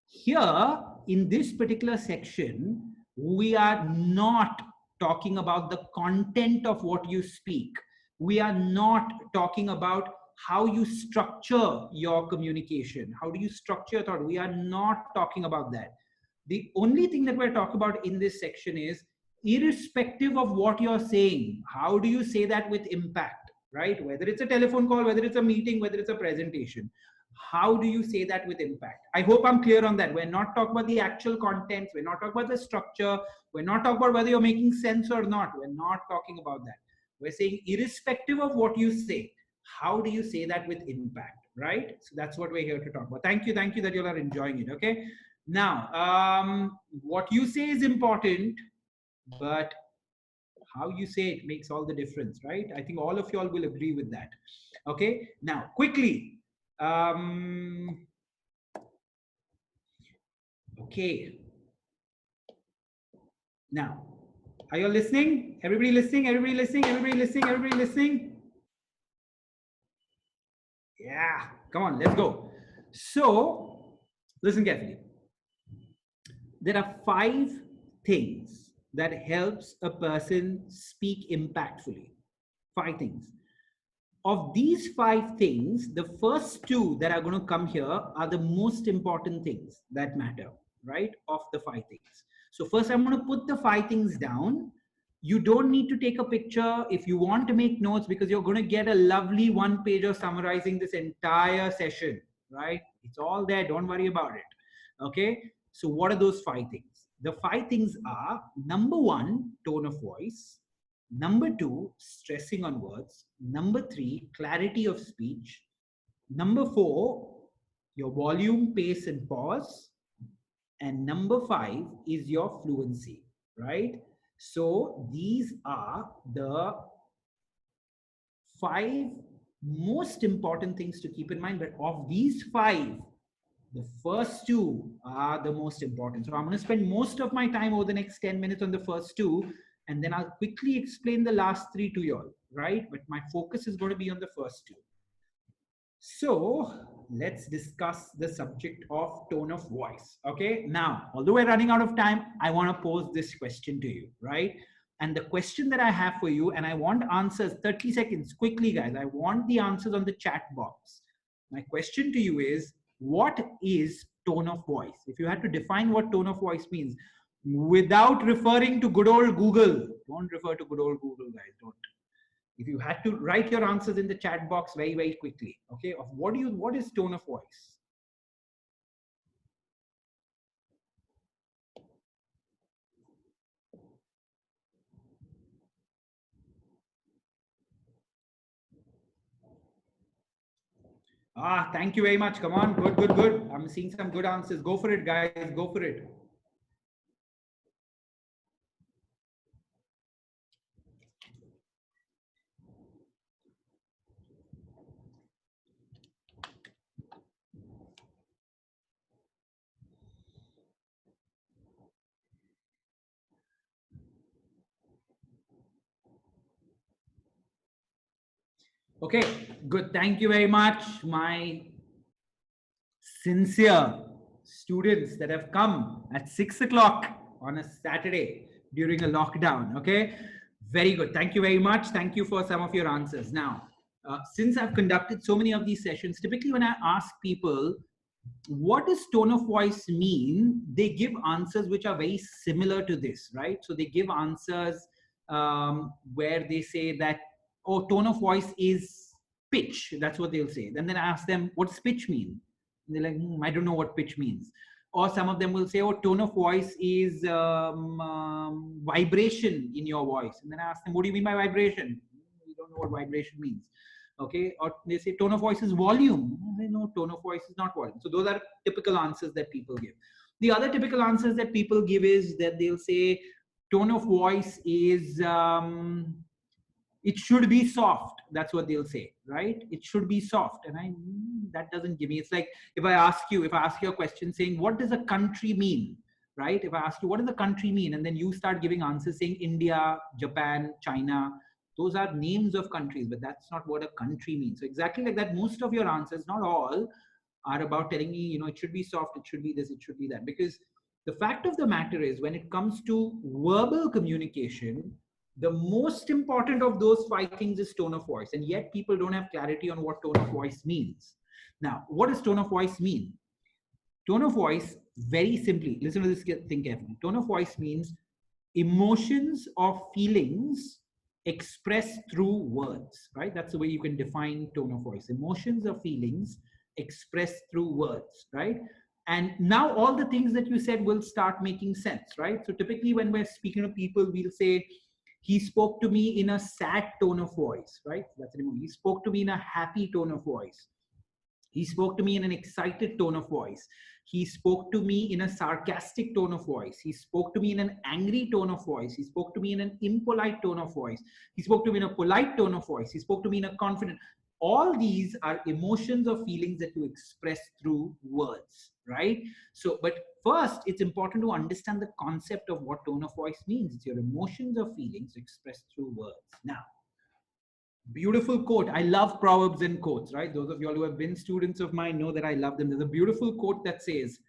Here in this particular section, we are not talking about the content of what you speak. We are not talking about how you structure your communication. How do you structure your thought? We are not talking about that. The only thing that we're talking about in this section is irrespective of what you're saying, how do you say that with impact, right? Whether it's a telephone call, whether it's a meeting, whether it's a presentation, how do you say that with impact? I hope I'm clear on that. We're not talking about the actual contents. We're not talking about the structure. We're not talking about whether you're making sense or not. We're not talking about that. We're saying irrespective of what you say, how do you say that with impact, right? So that's what we're here to talk about. Thank you that you all are enjoying it, okay? Now, what you say is important, but how you say it makes all the difference, right? I think all of you all will agree with that. Okay, now quickly. Okay. Now, are you all listening? Everybody listening? Everybody listening? Everybody listening? Everybody listening? Yeah, come on, let's go. So, listen carefully. There are 5 things that helps a person speak impactfully. 5 things. Of these 5 things, the first 2 that are going to come here are the most important things that matter, right? Of the 5 things. So first I'm going to put the 5 things down. You don't need to take a picture if you want to make notes because you're going to get a lovely 1-pager summarizing this entire session, right? It's all there. Don't worry about it. Okay. So what are those 5 things? The 5 things are: number 1, tone of voice. Number 2, stressing on words. Number 3, clarity of speech. Number 4, your volume, pace, and pause. And number 5 is your fluency, right? So these are the 5 most important things to keep in mind. But of these 5, the first 2 are the most important. So I'm going to spend most of my time over the next 10 minutes on the first 2. And then I'll quickly explain the last 3 to you all, right? But my focus is going to be on the first 2. So let's discuss the subject of tone of voice. Okay. Now, although we're running out of time, I want to pose this question to you, right? And the question that I have for you, and I want answers, 30 seconds, quickly, guys. I want the answers on the chat box. My question to you is, what is tone of voice? If you had to define what tone of voice means, without referring to good old Google, don't refer to good old Google, guys, don't. If you had to write your answers in the chat box very, very quickly, okay, of what is tone of voice? Ah, thank you very much. Come on, good, good, good. I'm seeing some good answers. Go for it, guys. Go for it. Okay, good. Thank you very much, my sincere students that have come at 6 o'clock on a Saturday during a lockdown. Okay, very good. Thank you very much. Thank you for some of your answers. Now, since I've conducted so many of these sessions, typically when I ask people, what does tone of voice mean? They give answers which are very similar to this, right? So they give answers where they say that, oh, tone of voice is pitch. That's what they'll say. And then I ask them, what's pitch mean? And they're like, I don't know what pitch means. Or some of them will say, oh, tone of voice is vibration in your voice. And then I ask them, what do you mean by vibration? We don't know what vibration means. Okay, or they say tone of voice is volume. They know tone of voice is not volume. So those are typical answers that people give. The other typical answers that people give is that they'll say tone of voice is it should be soft. That's what they'll say, right? It should be soft. And that doesn't give me, it's like if I ask you a question saying, what does a country mean? Right? If I ask you, what does a country mean? And then you start giving answers saying India, Japan, China, those are names of countries, but that's not what a country means. So exactly like that, most of your answers, not all, are about telling me, it should be soft, it should be this, it should be that. Because the fact of the matter is, when it comes to verbal communication, the most important of those five things is tone of voice. And yet people don't have clarity on what tone of voice means. Now, what does tone of voice mean? Tone of voice, very simply, listen to this thing carefully. Tone of voice means emotions or feelings expressed through words, right? That's the way you can define tone of voice. Emotions or feelings expressed through words, right? And now all the things that you said will start making sense, right? So typically when we're speaking to people, we'll say, he spoke to me in a sad tone of voice, right? That's an emotion. He spoke to me in a happy tone of voice. He spoke to me in an excited tone of voice. He spoke to me in a sarcastic tone of voice. He spoke to me in an angry tone of voice. He spoke to me in an impolite tone of voice. He spoke to me in a polite tone of voice. He spoke to me in a confident. All these are emotions or feelings that you express through words, right? So, but first, it's important to understand the concept of what tone of voice means. It's your emotions or feelings expressed through words. Now, beautiful quote. I love proverbs and quotes, right? Those of you all who have been students of mine know that I love them. There's a beautiful quote that says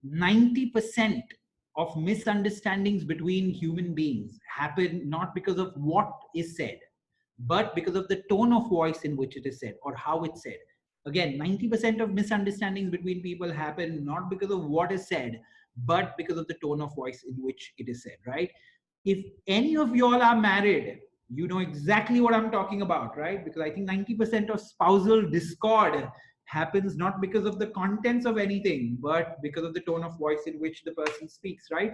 90% of misunderstandings between human beings happen not because of what is said, but because of the tone of voice in which it is said or how it's said. Again, 90% of misunderstandings between people happen not because of what is said, but because of the tone of voice in which it is said, right? If any of you all are married, you know exactly what I'm talking about, right? Because I think 90% of spousal discord happens not because of the contents of anything, but because of the tone of voice in which the person speaks, right?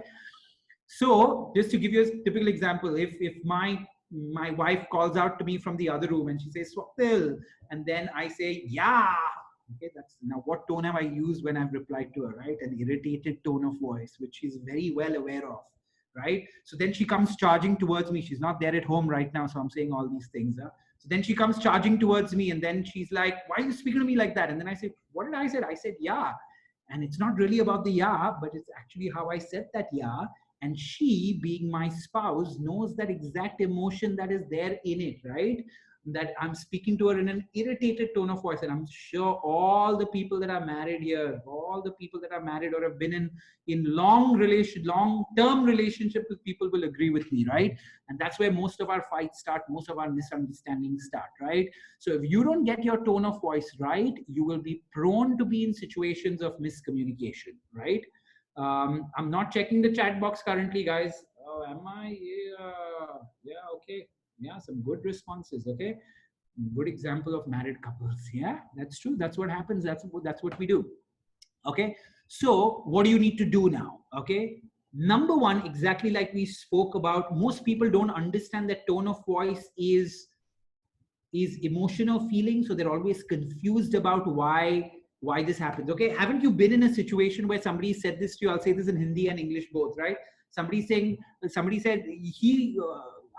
So just to give you a typical example, if my wife calls out to me from the other room and she says, Swapnil, and then I say, yeah. Okay, that's now what tone have I used when I've replied to her, right? An irritated tone of voice, which she's very well aware of, right? So then she comes charging towards me. She's not there at home right now, so I'm saying all these things. So then she comes charging towards me, and then she's like, why are you speaking to me like that? And then I say, what did I say? I said, yeah. And it's not really about the yeah, but it's actually how I said that yeah. And she, being my spouse, knows that exact emotion that is there in it, right? That I'm speaking to her in an irritated tone of voice. And I'm sure all the people that are married here, all the people that are married or have been in long-term relationship with people will agree with me, right? And that's where most of our fights start, most of our misunderstandings start, right? So if you don't get your tone of voice right, you will be prone to be in situations of miscommunication, right? I'm not checking the chat box currently, guys. Oh, am I? Yeah, yeah, okay. Yeah, some good responses. Okay, good example of married couples. Yeah, that's true. That's what happens. That's what we do. Okay, so what do you need to do now? Okay, number one, exactly like we spoke about, most people don't understand that tone of voice is emotional feeling, so they're always confused about why this happens. Okay, haven't you been in a situation where somebody said this to you? I'll say this in Hindi and English both, right? Somebody said he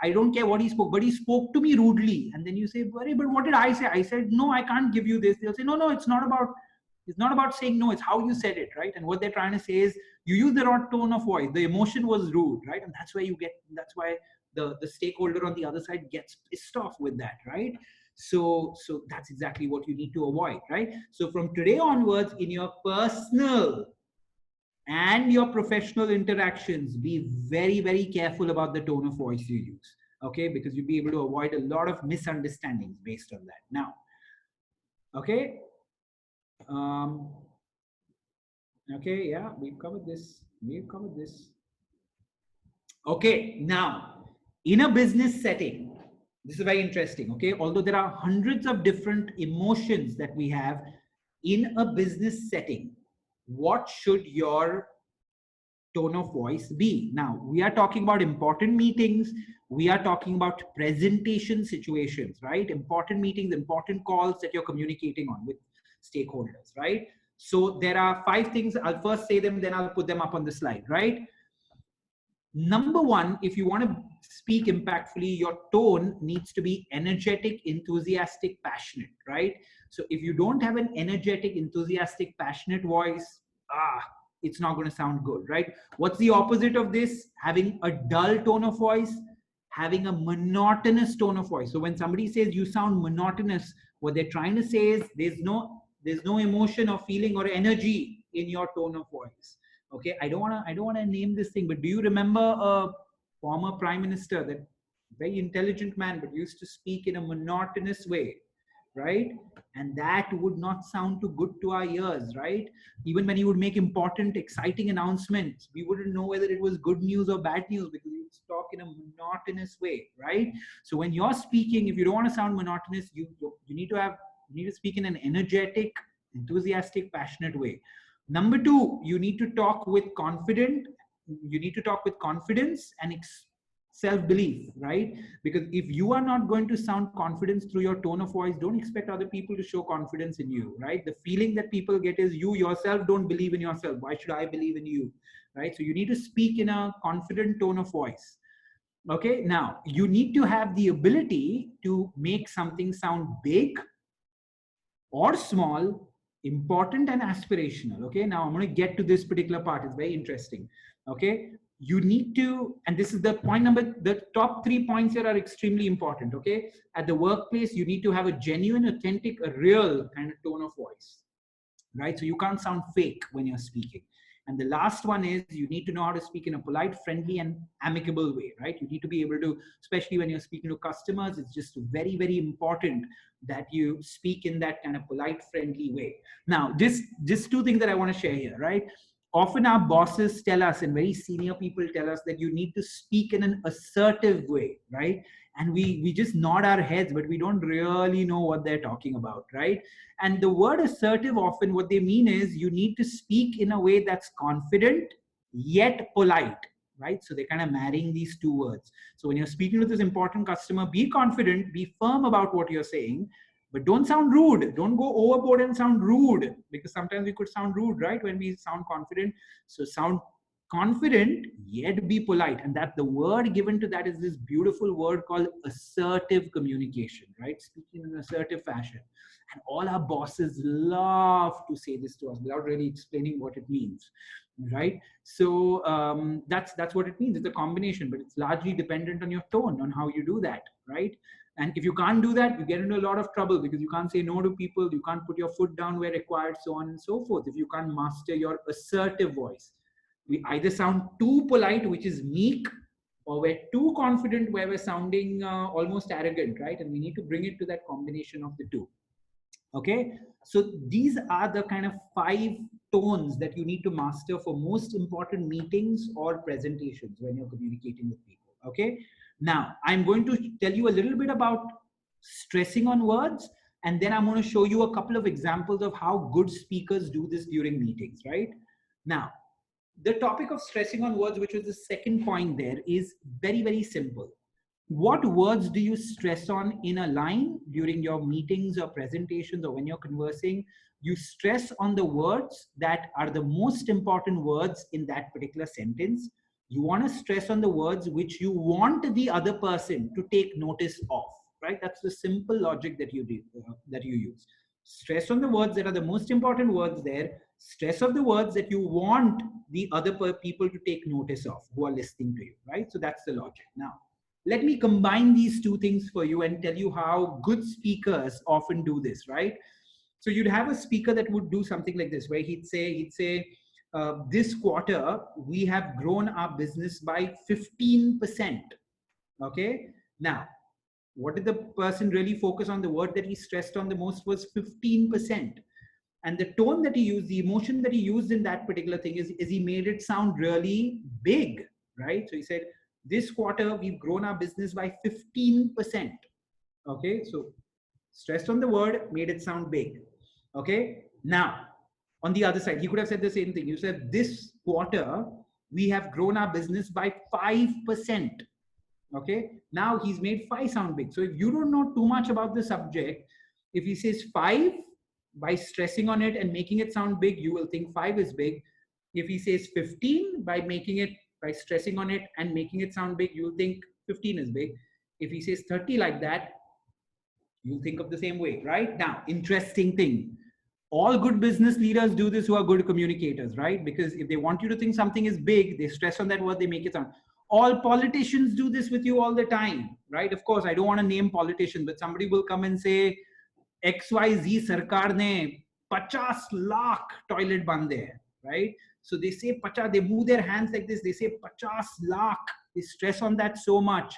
I don't care what he spoke, but he spoke to me rudely. And then you say, but what did I say? I said, no, I can't give you this. They'll say, no, it's not about saying no, it's how you said it, right? And what they're trying to say is you use the wrong tone of voice. The emotion was rude, right? And that's why the stakeholder on the other side gets pissed off with that, right? So that's exactly what you need to avoid, right? So from today onwards, in your personal and your professional interactions, be very, very careful about the tone of voice you use, okay? Because you'll be able to avoid a lot of misunderstandings based on that. Now, okay, um, okay, yeah, we've covered this. We've covered this. Okay, now, in a business setting, this is very interesting, okay? Although there are hundreds of different emotions that we have in a business setting, what should your tone of voice be? Now, we are talking about important meetings. We are talking about presentation situations, right? Important meetings, important calls that you're communicating on with stakeholders, right? So there are 5 things. I'll first say them, then I'll put them up on the slide, right? Number one, if you want to speak impactfully, your tone needs to be energetic, enthusiastic, passionate, right? So if you don't have an energetic, enthusiastic, passionate voice, it's not going to sound good, right? What's the opposite of this? Having a dull tone of voice, having a monotonous tone of voice. So when somebody says you sound monotonous, what they're trying to say is there's no emotion or feeling or energy in your tone of voice. Okay, I don't want to name this thing, but do you remember a former prime minister, that very intelligent man, but used to speak in a monotonous way, right? And that would not sound too good to our ears, right? Even when he would make important, exciting announcements, we wouldn't know whether it was good news or bad news because he would talk in a monotonous way, right? So when you're speaking, if you don't want to sound monotonous, you need to speak in an energetic, enthusiastic, passionate way. Number 2, you need to talk with confidence and self-belief, right? Because if you are not going to sound confidence through your tone of voice, don't expect other people to show confidence in you, right? The feeling that people get is you yourself don't believe in yourself. Why should I believe in you, right? So you need to speak in a confident tone of voice. Okay, now you need to have the ability to make something sound big or small, important and aspirational. Okay, now I'm going to get to this particular part. It's very interesting. Okay, you need to, and this is the point number, the top 3 points here are extremely important. Okay, at the workplace, you need to have a genuine, authentic, a real kind of tone of voice, right? So you can't sound fake when you're speaking. And the last one is you need to know how to speak in a polite, friendly, and amicable way, right? You need to be able to, especially when you're speaking to customers, it's just very, very important that you speak in that kind of polite, friendly way. Now, just 2 things that I want to share here, right? Often our bosses tell us, and very senior people tell us, that you need to speak in an assertive way, right? And we just nod our heads, but we don't really know what they're talking about, right? And the word assertive, often what they mean is you need to speak in a way that's confident yet polite, right? So they're kind of marrying these 2 words. So when you're speaking to this important customer, be confident, be firm about what you're saying, but don't sound rude. Don't go overboard and sound rude, because sometimes we could sound rude, right? When we sound confident. So sound confident yet be polite, and that the word given to that is this beautiful word called assertive communication, right? Speaking in an assertive fashion. And all our bosses love to say this to us without really explaining what it means, right? So that's what it means. It's a combination, but it's largely dependent on your tone, on how you do that, right? And if you can't do that, you get into a lot of trouble, because you can't say no to people, you can't put your foot down where required, so on and so forth, if you can't master your assertive voice. We either sound too polite, which is meek, or we're too confident, where we're sounding almost arrogant, right? And we need to bring it to that combination of the 2. Okay, so these are the kind of 5 tones that you need to master for most important meetings or presentations when you're communicating with people. Okay, Now, I'm going to tell you a little bit about stressing on words, and then I'm going to show you a couple of examples of how good speakers do this during meetings, right? Now, the topic of stressing on words, which was the second point there, is very, very simple. What words do you stress on in a line during your meetings or presentations or when you're conversing? You stress on the words that are the most important words in that particular sentence. You want to stress on the words which you want the other person to take notice of, right? That's the simple logic that you do, that you use. Stress on the words that are the most important words there. Stress of the words that you want the other people to take notice of who are listening to you, right? So that's the logic. Now, let me combine these two things for you and tell you how good speakers often do this, right? So you'd have a speaker that would do something like this, where he'd say, this quarter, we have grown our business by 15%. Okay. Now, what did the person really focus on? The word that he stressed on the most was 15%. And the tone that he used, the emotion that he used in that particular thing is he made it sound really big, right? So he said, this quarter, we've grown our business by 15%. Okay, so stressed on the word, made it sound big. Okay, now on the other side, he could have said the same thing. You said, this quarter, we have grown our business by 5%. Okay, now he's made 5 sound big. So if you don't know too much about the subject, if he says 5, by stressing on it and making it sound big, you will think 5 is big. If he says 15, by stressing on it and making it sound big, you'll think 15 is big. If he says 30 like that, you'll think of the same way, right? Now, interesting thing. All good business leaders do this who are good communicators, right? Because if they want you to think something is big, they stress on that word, they make it sound. All politicians do this with you all the time, right? Of course, I don't want to name politicians, but somebody will come and say, XYZ सरकार ने 50 lakh toilet bande hai, right? So they say 50, they move their hands like this, they say 50 lakh, they stress on that so much,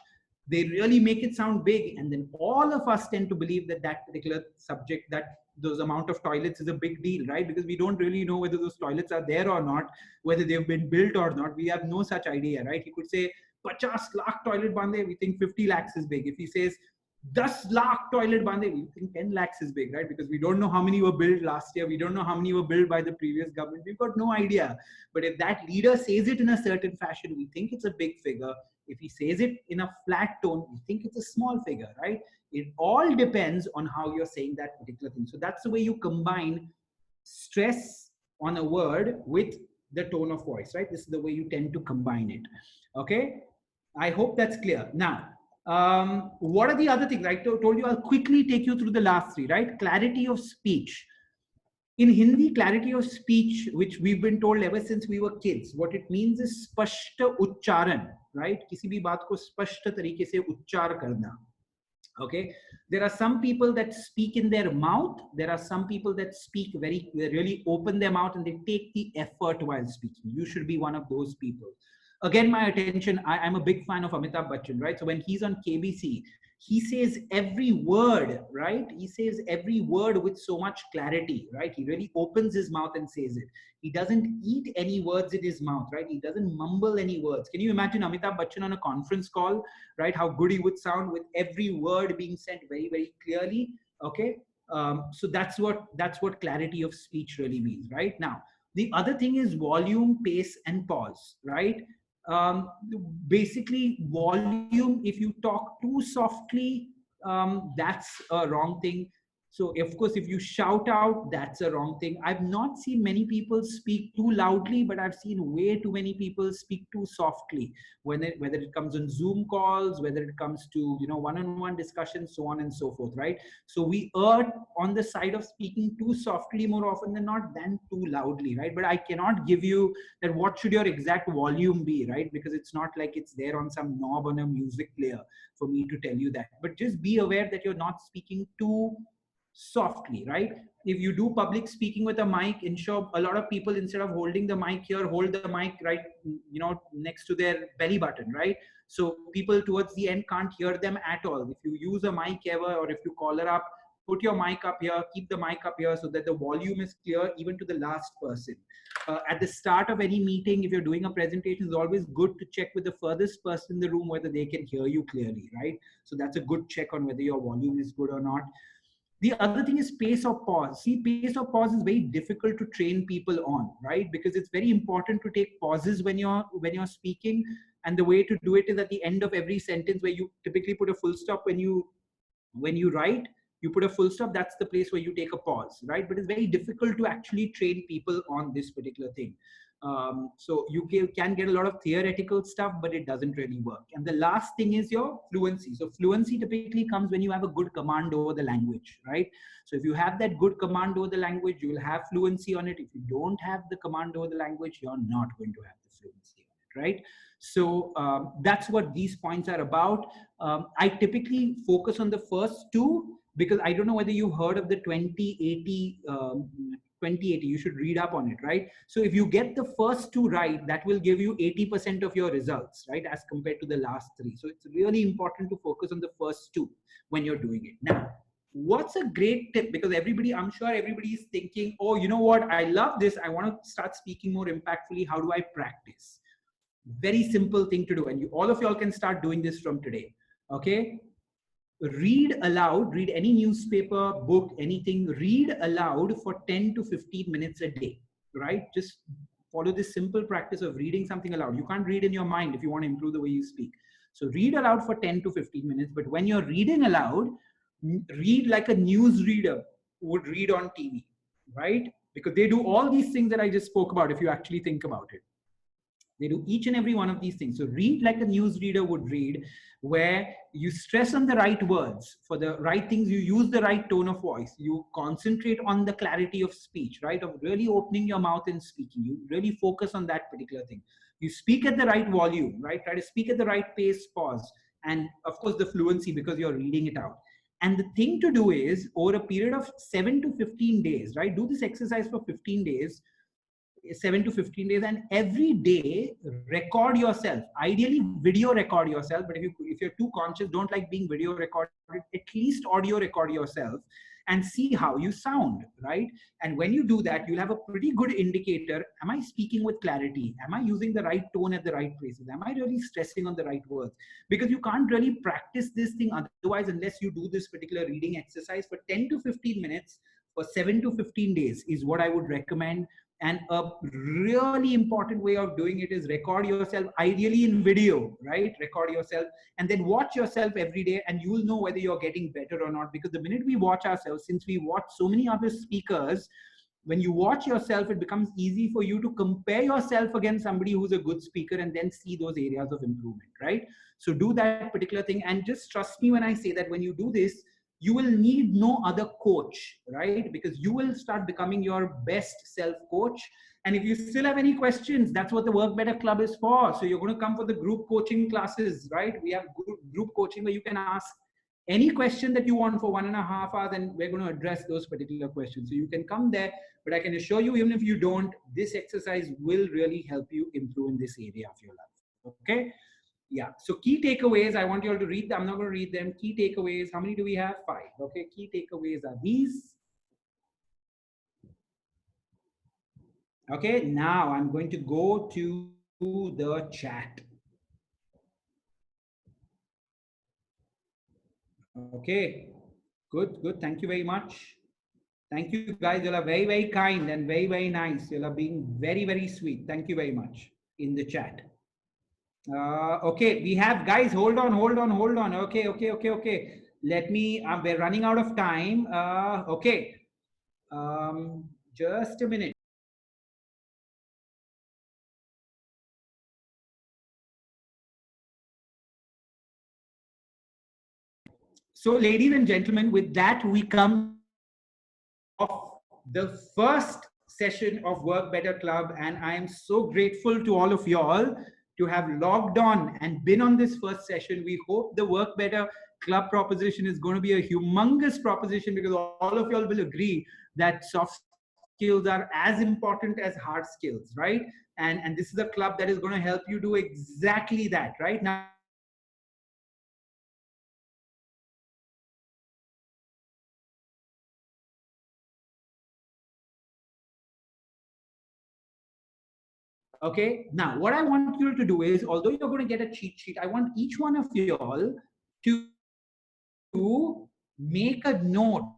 they really make it sound big, and then all of us tend to believe that that particular subject, that those amount of toilets is a big deal, right? Because we don't really know whether those toilets are there or not, whether they've been built or not. We have no such idea, right? He could say 50 lakh toilet bande, we think 50 lakhs is big. If he says 10 lakh toilet bande, we think 10 lakhs is big, right? Because we don't know how many were built last year. We don't know how many were built by the previous government. We've got no idea. But if that leader says it in a certain fashion, we think it's a big figure. If he says it in a flat tone, we think it's a small figure, right? It all depends on how you're saying that particular thing. So that's the way you combine stress on a word with the tone of voice, right? This is the way you tend to combine it. Okay. I hope that's clear. Now, what are the other things? I told you I'll quickly take you through the last 3, right? Clarity of speech. In Hindi, clarity of speech, which we've been told ever since we were kids, what it means is spashta uchcharan, right? Kisi bhi baat ko spashta tarike se uchchar karna. Okay, there are some people that speak in their mouth. There are some people that speak they really open their mouth and they take the effort while speaking. You should be one of those people. Again, my attention, I'm a big fan of Amitabh Bachchan, right? So when he's on KBC, he says every word, right? He says every word with so much clarity, right? He really opens his mouth and says it. He doesn't eat any words in his mouth, right? He doesn't mumble any words. Can you imagine Amitabh Bachchan on a conference call, right? How good he would sound with every word being said very, very clearly. Okay. So that's what clarity of speech really means, right? Now, the other thing is volume, pace, and pause, right? Basically volume, if you talk too softly, that's a wrong thing. So of course, if you shout out, that's a wrong thing. I've not seen many people speak too loudly, but I've seen way too many people speak too softly, whether it comes on Zoom calls, whether it comes to, one-on-one discussions, so on and so forth, right? So we err on the side of speaking too softly more often than not than too loudly, right? But I cannot give you that what should your exact volume be, right? Because it's not like it's there on some knob on a music player for me to tell you that. But just be aware that you're not speaking too softly, right? If you do public speaking with a mic, ensure a lot of people, instead of holding the mic here, hold the mic right, next to their belly button, right? So people towards the end can't hear them at all. If you use a mic ever, or if you collar up put your mic up here, keep the mic up here so that the volume is clear even to the last person. At the start of any meeting, if you're doing a presentation, it's always good to check with the furthest person in the room whether they can hear you clearly, right? So that's a good check on whether your volume is good or not. The other thing is pace or pause. See, pace or pause is very difficult to train people on, right? Because it's very important to take pauses when you're speaking. And the way to do it is at the end of every sentence, where you typically put a full stop. When you write, you put a full stop. That's the place where you take a pause, right? But it's very difficult to actually train people on this particular thing. So you can get a lot of theoretical stuff, but it doesn't really work. And the last thing is your fluency. So fluency typically comes when you have a good command over the language, right? So if you have that good command over the language, you will have fluency on it. If you don't have the command over the language, you're not going to have the fluency on it, right? So that's what these points are about. I typically focus on the first two because I don't know whether you heard of the 2080. 2080, you should read up on it, right? So if you get the first two right, that will give you 80% of your results, right, as compared to the last three. So it's really important to focus on the first two when you're doing it. Now, what's a great tip? Because I'm sure everybody is thinking, oh, you know what, I love this, I want to start speaking more impactfully. How do I practice? Very simple thing to do, and all of y'all can start doing this from today. Okay, read aloud. Read any newspaper, book, anything. Read aloud for 10 to 15 minutes a day, right? Just follow this simple practice of reading something aloud. You can't read in your mind if you want to improve the way you speak. So read aloud for 10 to 15 minutes. But when you're reading aloud, read like a news reader would read on TV, right? Because they do all these things that I just spoke about. If you actually think about it, they do each and every one of these things. So read like a newsreader would read, where you stress on the right words for the right things. You use the right tone of voice. You concentrate on the clarity of speech, right? Of really opening your mouth and speaking. You really focus on that particular thing. You speak at the right volume, right? Try to speak at the right pace, pause. And of course, the fluency, because you're reading it out. And the thing to do is, over a period of 7 to 15 days, right? Do this exercise for 15 days. 7 to 15 days, and every day record yourself. Ideally video record yourself, but if you're too conscious, don't like being video recorded, at least audio record yourself and see how you sound, right? And when you do that, you'll have a pretty good indicator. Am I speaking with clarity? Am I using the right tone at the right places? Am I really stressing on the right words? Because you can't really practice this thing otherwise, unless you do this particular reading exercise for 10 to 15 minutes for 7 to 15 days is what I would recommend. And a really important way of doing it is record yourself, ideally in video, right? Record yourself and then watch yourself every day, and you will know whether you're getting better or not. Because the minute we watch ourselves, since we watch so many other speakers, when you watch yourself, it becomes easy for you to compare yourself against somebody who's a good speaker and then see those areas of improvement, right? So do that particular thing, and just trust me when I say that when you do this, you will need no other coach, right? Because you will start becoming your best self coach. And if you still have any questions, that's what the Work Better Club is for. So you're going to come for the group coaching classes, right? We have group coaching where you can ask any question that you want for 1.5 hours, and we're going to address those particular questions. So you can come there, but I can assure you, even if you don't, this exercise will really help you improve in this area of your life. Okay. Yeah. So key takeaways, I want you all to read them. I'm not going to read them. Key takeaways. How many do we have? 5. Okay. Key takeaways are these. Okay. Now I'm going to go to the chat. Okay. Good. Good. Thank you very much. Thank you guys. You are very, very kind and very, very nice. You are being very, very sweet. Thank you very much in the chat. Okay, we have, guys, hold on. Okay. Let me, we're running out of time. Okay. Just a minute. So, ladies and gentlemen, with that, we come off the first session of Work Better Club, and I am so grateful to all of y'all to have logged on and been on this first session. We hope the Work Better Club proposition is going to be a humongous proposition, because all of y'all will agree that soft skills are as important as hard skills, right? And this is a club that is going to help you do exactly that, right? Now, Okay. Now, what I want you to do is, although you're going to get a cheat sheet, I want each one of y'all to make a note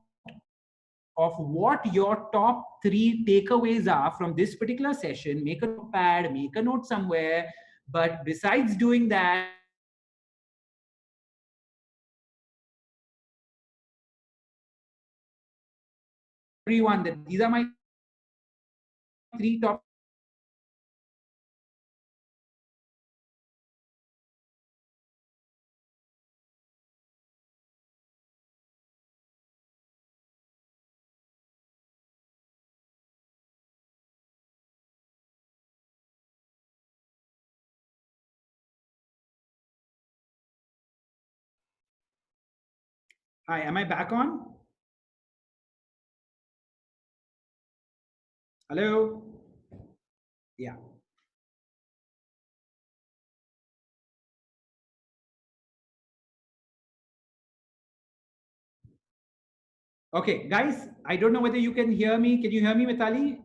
of what your top three takeaways are from this particular session. Make a notepad, make a note somewhere. But besides doing that, I want everyone that is here that these are my three top takeaways from this particular session. Hi, am I back on? Hello? Yeah. Okay, guys, I don't know whether you can hear me. Can you hear me, Mitali?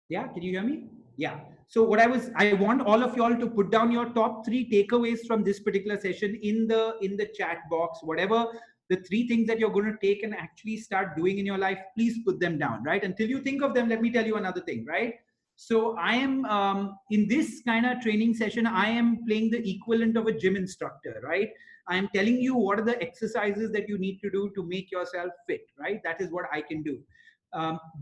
Yeah, can you hear me? Yeah. So what I want all of y'all to put down your top three takeaways from this particular session in the chat box. Whatever the three things that you're going to take and actually start doing in your life, please put them down. Right. Until you think of them, let me tell you another thing. Right. So I am in this kind of training session. I am playing the equivalent of a gym instructor. Right. I am telling you what are the exercises that you need to do to make yourself fit. Right. That is what I can do.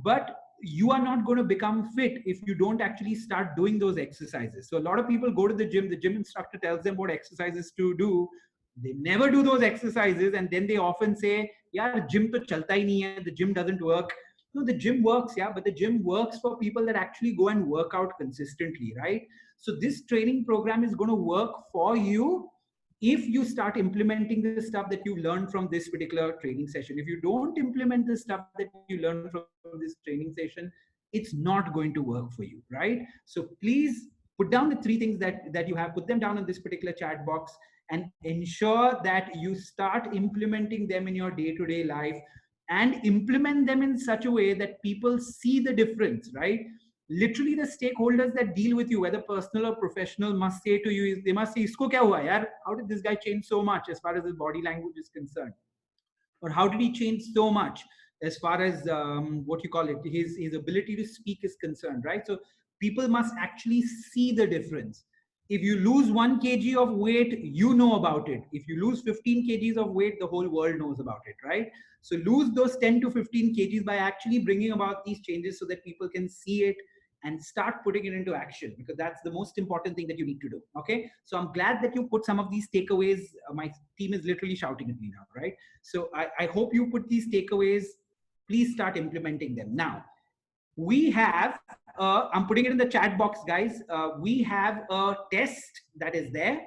But you are not going to become fit if you don't actually start doing those exercises. So a lot of people go to the gym instructor tells them what exercises to do. They never do those exercises, and then they often say, yeah, gym to chalta hi nahi hai, the gym doesn't work. No, the gym works, yeah, but the gym works for people that actually go and work out consistently, right? So this training program is going to work for you if you start implementing the stuff that you learned from this particular training session. If you don't implement the stuff that you learned from this training session, it's not going to work for you, right? So please put down the three things that you have, put them down in this particular chat box, and ensure that you start implementing them in your day-to-day life, and implement them in such a way that people see the difference, right? Literally, the stakeholders that deal with you, whether personal or professional, must say to you, they must say, isko kya hua yaar? How did this guy change so much as far as his body language is concerned? Or how did he change so much as far as what you call it, his ability to speak is concerned, right? So people must actually see the difference. If you lose 1 kg of weight, you know about it. If you lose 15 kgs of weight, the whole world knows about it, right? So lose those 10 to 15 kgs by actually bringing about these changes so that people can see it and start putting it into action, because that's the most important thing that you need to do. Okay, so I'm glad that you put some of these takeaways. My team is literally shouting at me now, right? So I hope you put these takeaways. Please start implementing them now. We have I'm putting it in the chat box, guys. We have a test that is there,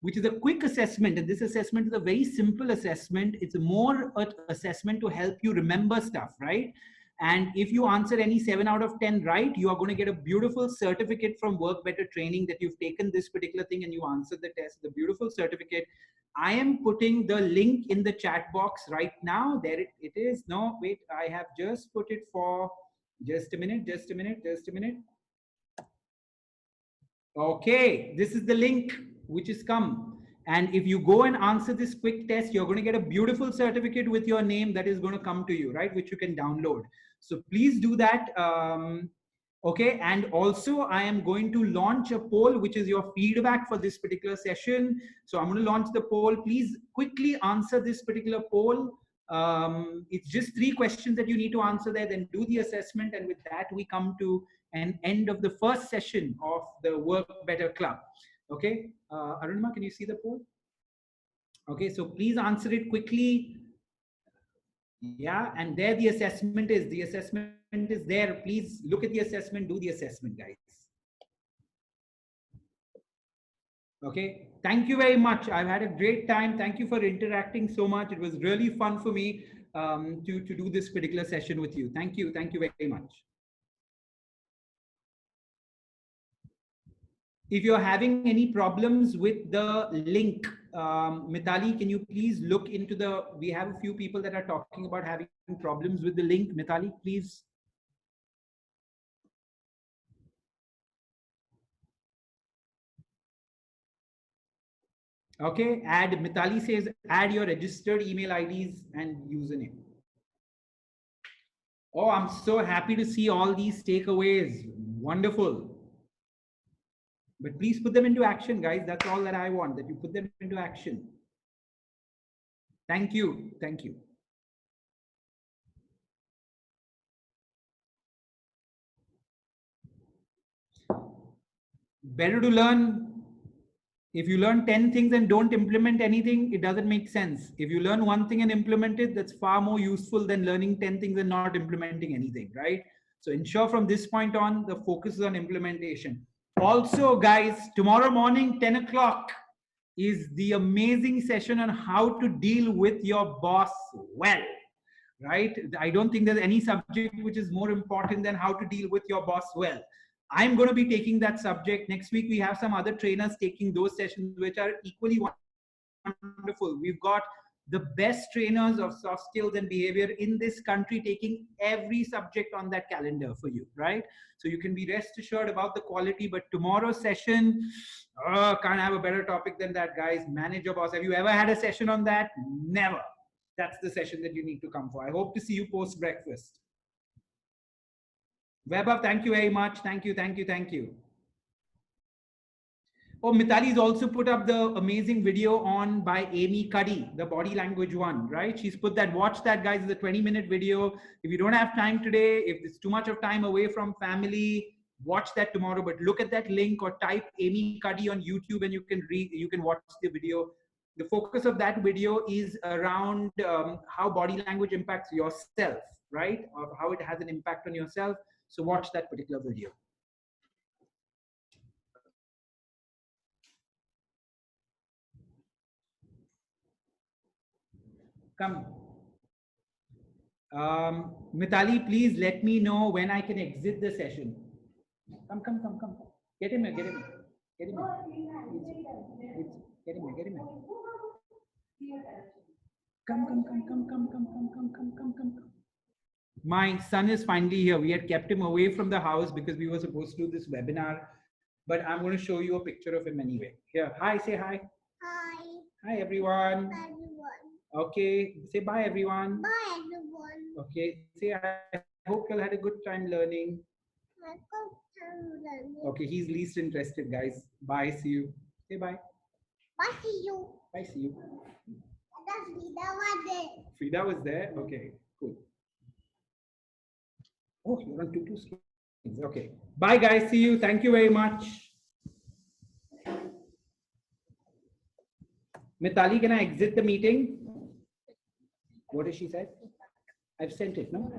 which is a quick assessment, and this assessment is a very simple assessment. It's more an assessment to help you remember stuff, right? And if you answer any 7 out of 10 right, you are going to get a beautiful certificate from Work Better Training, that you've taken this particular thing and you answered the test. The beautiful certificate. I am putting the link in the chat box right now. There it is. No, wait, I have just put it for just a minute, just a minute, just a minute. Okay, this is the link which is come. And if you go and answer this quick test, you're going to get a beautiful certificate with your name that is going to come to you, right? Which you can download. So please do that. Okay, and also I am going to launch a poll, which is your feedback for this particular session. So I'm going to launch the poll. Please quickly answer this particular poll. It's just 3 questions that you need to answer there, then do the assessment. And with that, we come to an end of the first session of the Work Better Club. Okay, Arunima, can you see the poll? Okay, so please answer it quickly. Yeah, and there the assessment is. The assessment is there. Please look at the assessment, do the assessment, guys. Okay, thank you very much. I've had a great time. Thank you for interacting so much. It was really fun for me to do this particular session with you. Thank you. Thank you very much. If you're having any problems with the link, Mitali, can you please look into the, we have a few people that are talking about having problems with the link. Mitali, please Okay, add, Mitali says, add your registered email IDs and username. Oh, I'm so happy to see all these takeaways. Wonderful. But please put them into action, guys. That's all that I want, that you put them into action. Thank you. Thank you. Better to learn. If you learn 10 things and don't implement anything, it doesn't make sense. If you learn one thing and implement it, that's far more useful than learning 10 things and not implementing anything, right? So ensure from this point on, the focus is on implementation. Also, guys, tomorrow morning, 10 o'clock, is the amazing session on how to deal with your boss well, right? I don't think there's any subject which is more important than how to deal with your boss well. I'm going to be taking that subject. Next week, we have some other trainers taking those sessions, which are equally wonderful. We've got the best trainers of soft skills and behavior in this country taking every subject on that calendar for you, right? So you can be rest assured about the quality. But tomorrow's session, can't have a better topic than that, guys. Manage your boss. Have you ever had a session on that? Never. That's the session that you need to come for. I hope to see you post breakfast. Vaibhav, thank you very much. Thank you, thank you, thank you. Oh, Mitali's also put up the amazing video on by Amy Cuddy, the body language one, right? She's put that, watch that, guys. It's a 20-minute video. If you don't have time today, if it's too much of time away from family, watch that tomorrow. But look at that link or type Amy Cuddy on YouTube and you can read, you can watch the video. The focus of that video is around how body language impacts yourself, right? Of how it has an impact on yourself. So watch that particular video. Come. Mitali, please let me know when I can exit the session. Come, come, come, come. Get him here, get him here. Get him here. Get him here, get him here. Come, come, come, come, come, come, come, come, come, come, come, come. My son is finally here. We had kept him away from the house because we were supposed to do this webinar, but I'm going to show you a picture of him anyway. Here, hi, say hi. Hi. Hi, everyone. Hi, everyone. Okay, say bye, everyone. Bye, everyone. Okay, say I hope you all had a good time learning. I hope time learning. Okay, he's least interested, guys. Bye, see you. Say bye. Bye, see you. Bye, see you. Frida was there. Frida was there? Okay, cool. Oh, you're on two screens. Okay. Bye, guys. See you. Thank you very much. Mitali, can I exit the meeting? What did she say? I've sent it, no?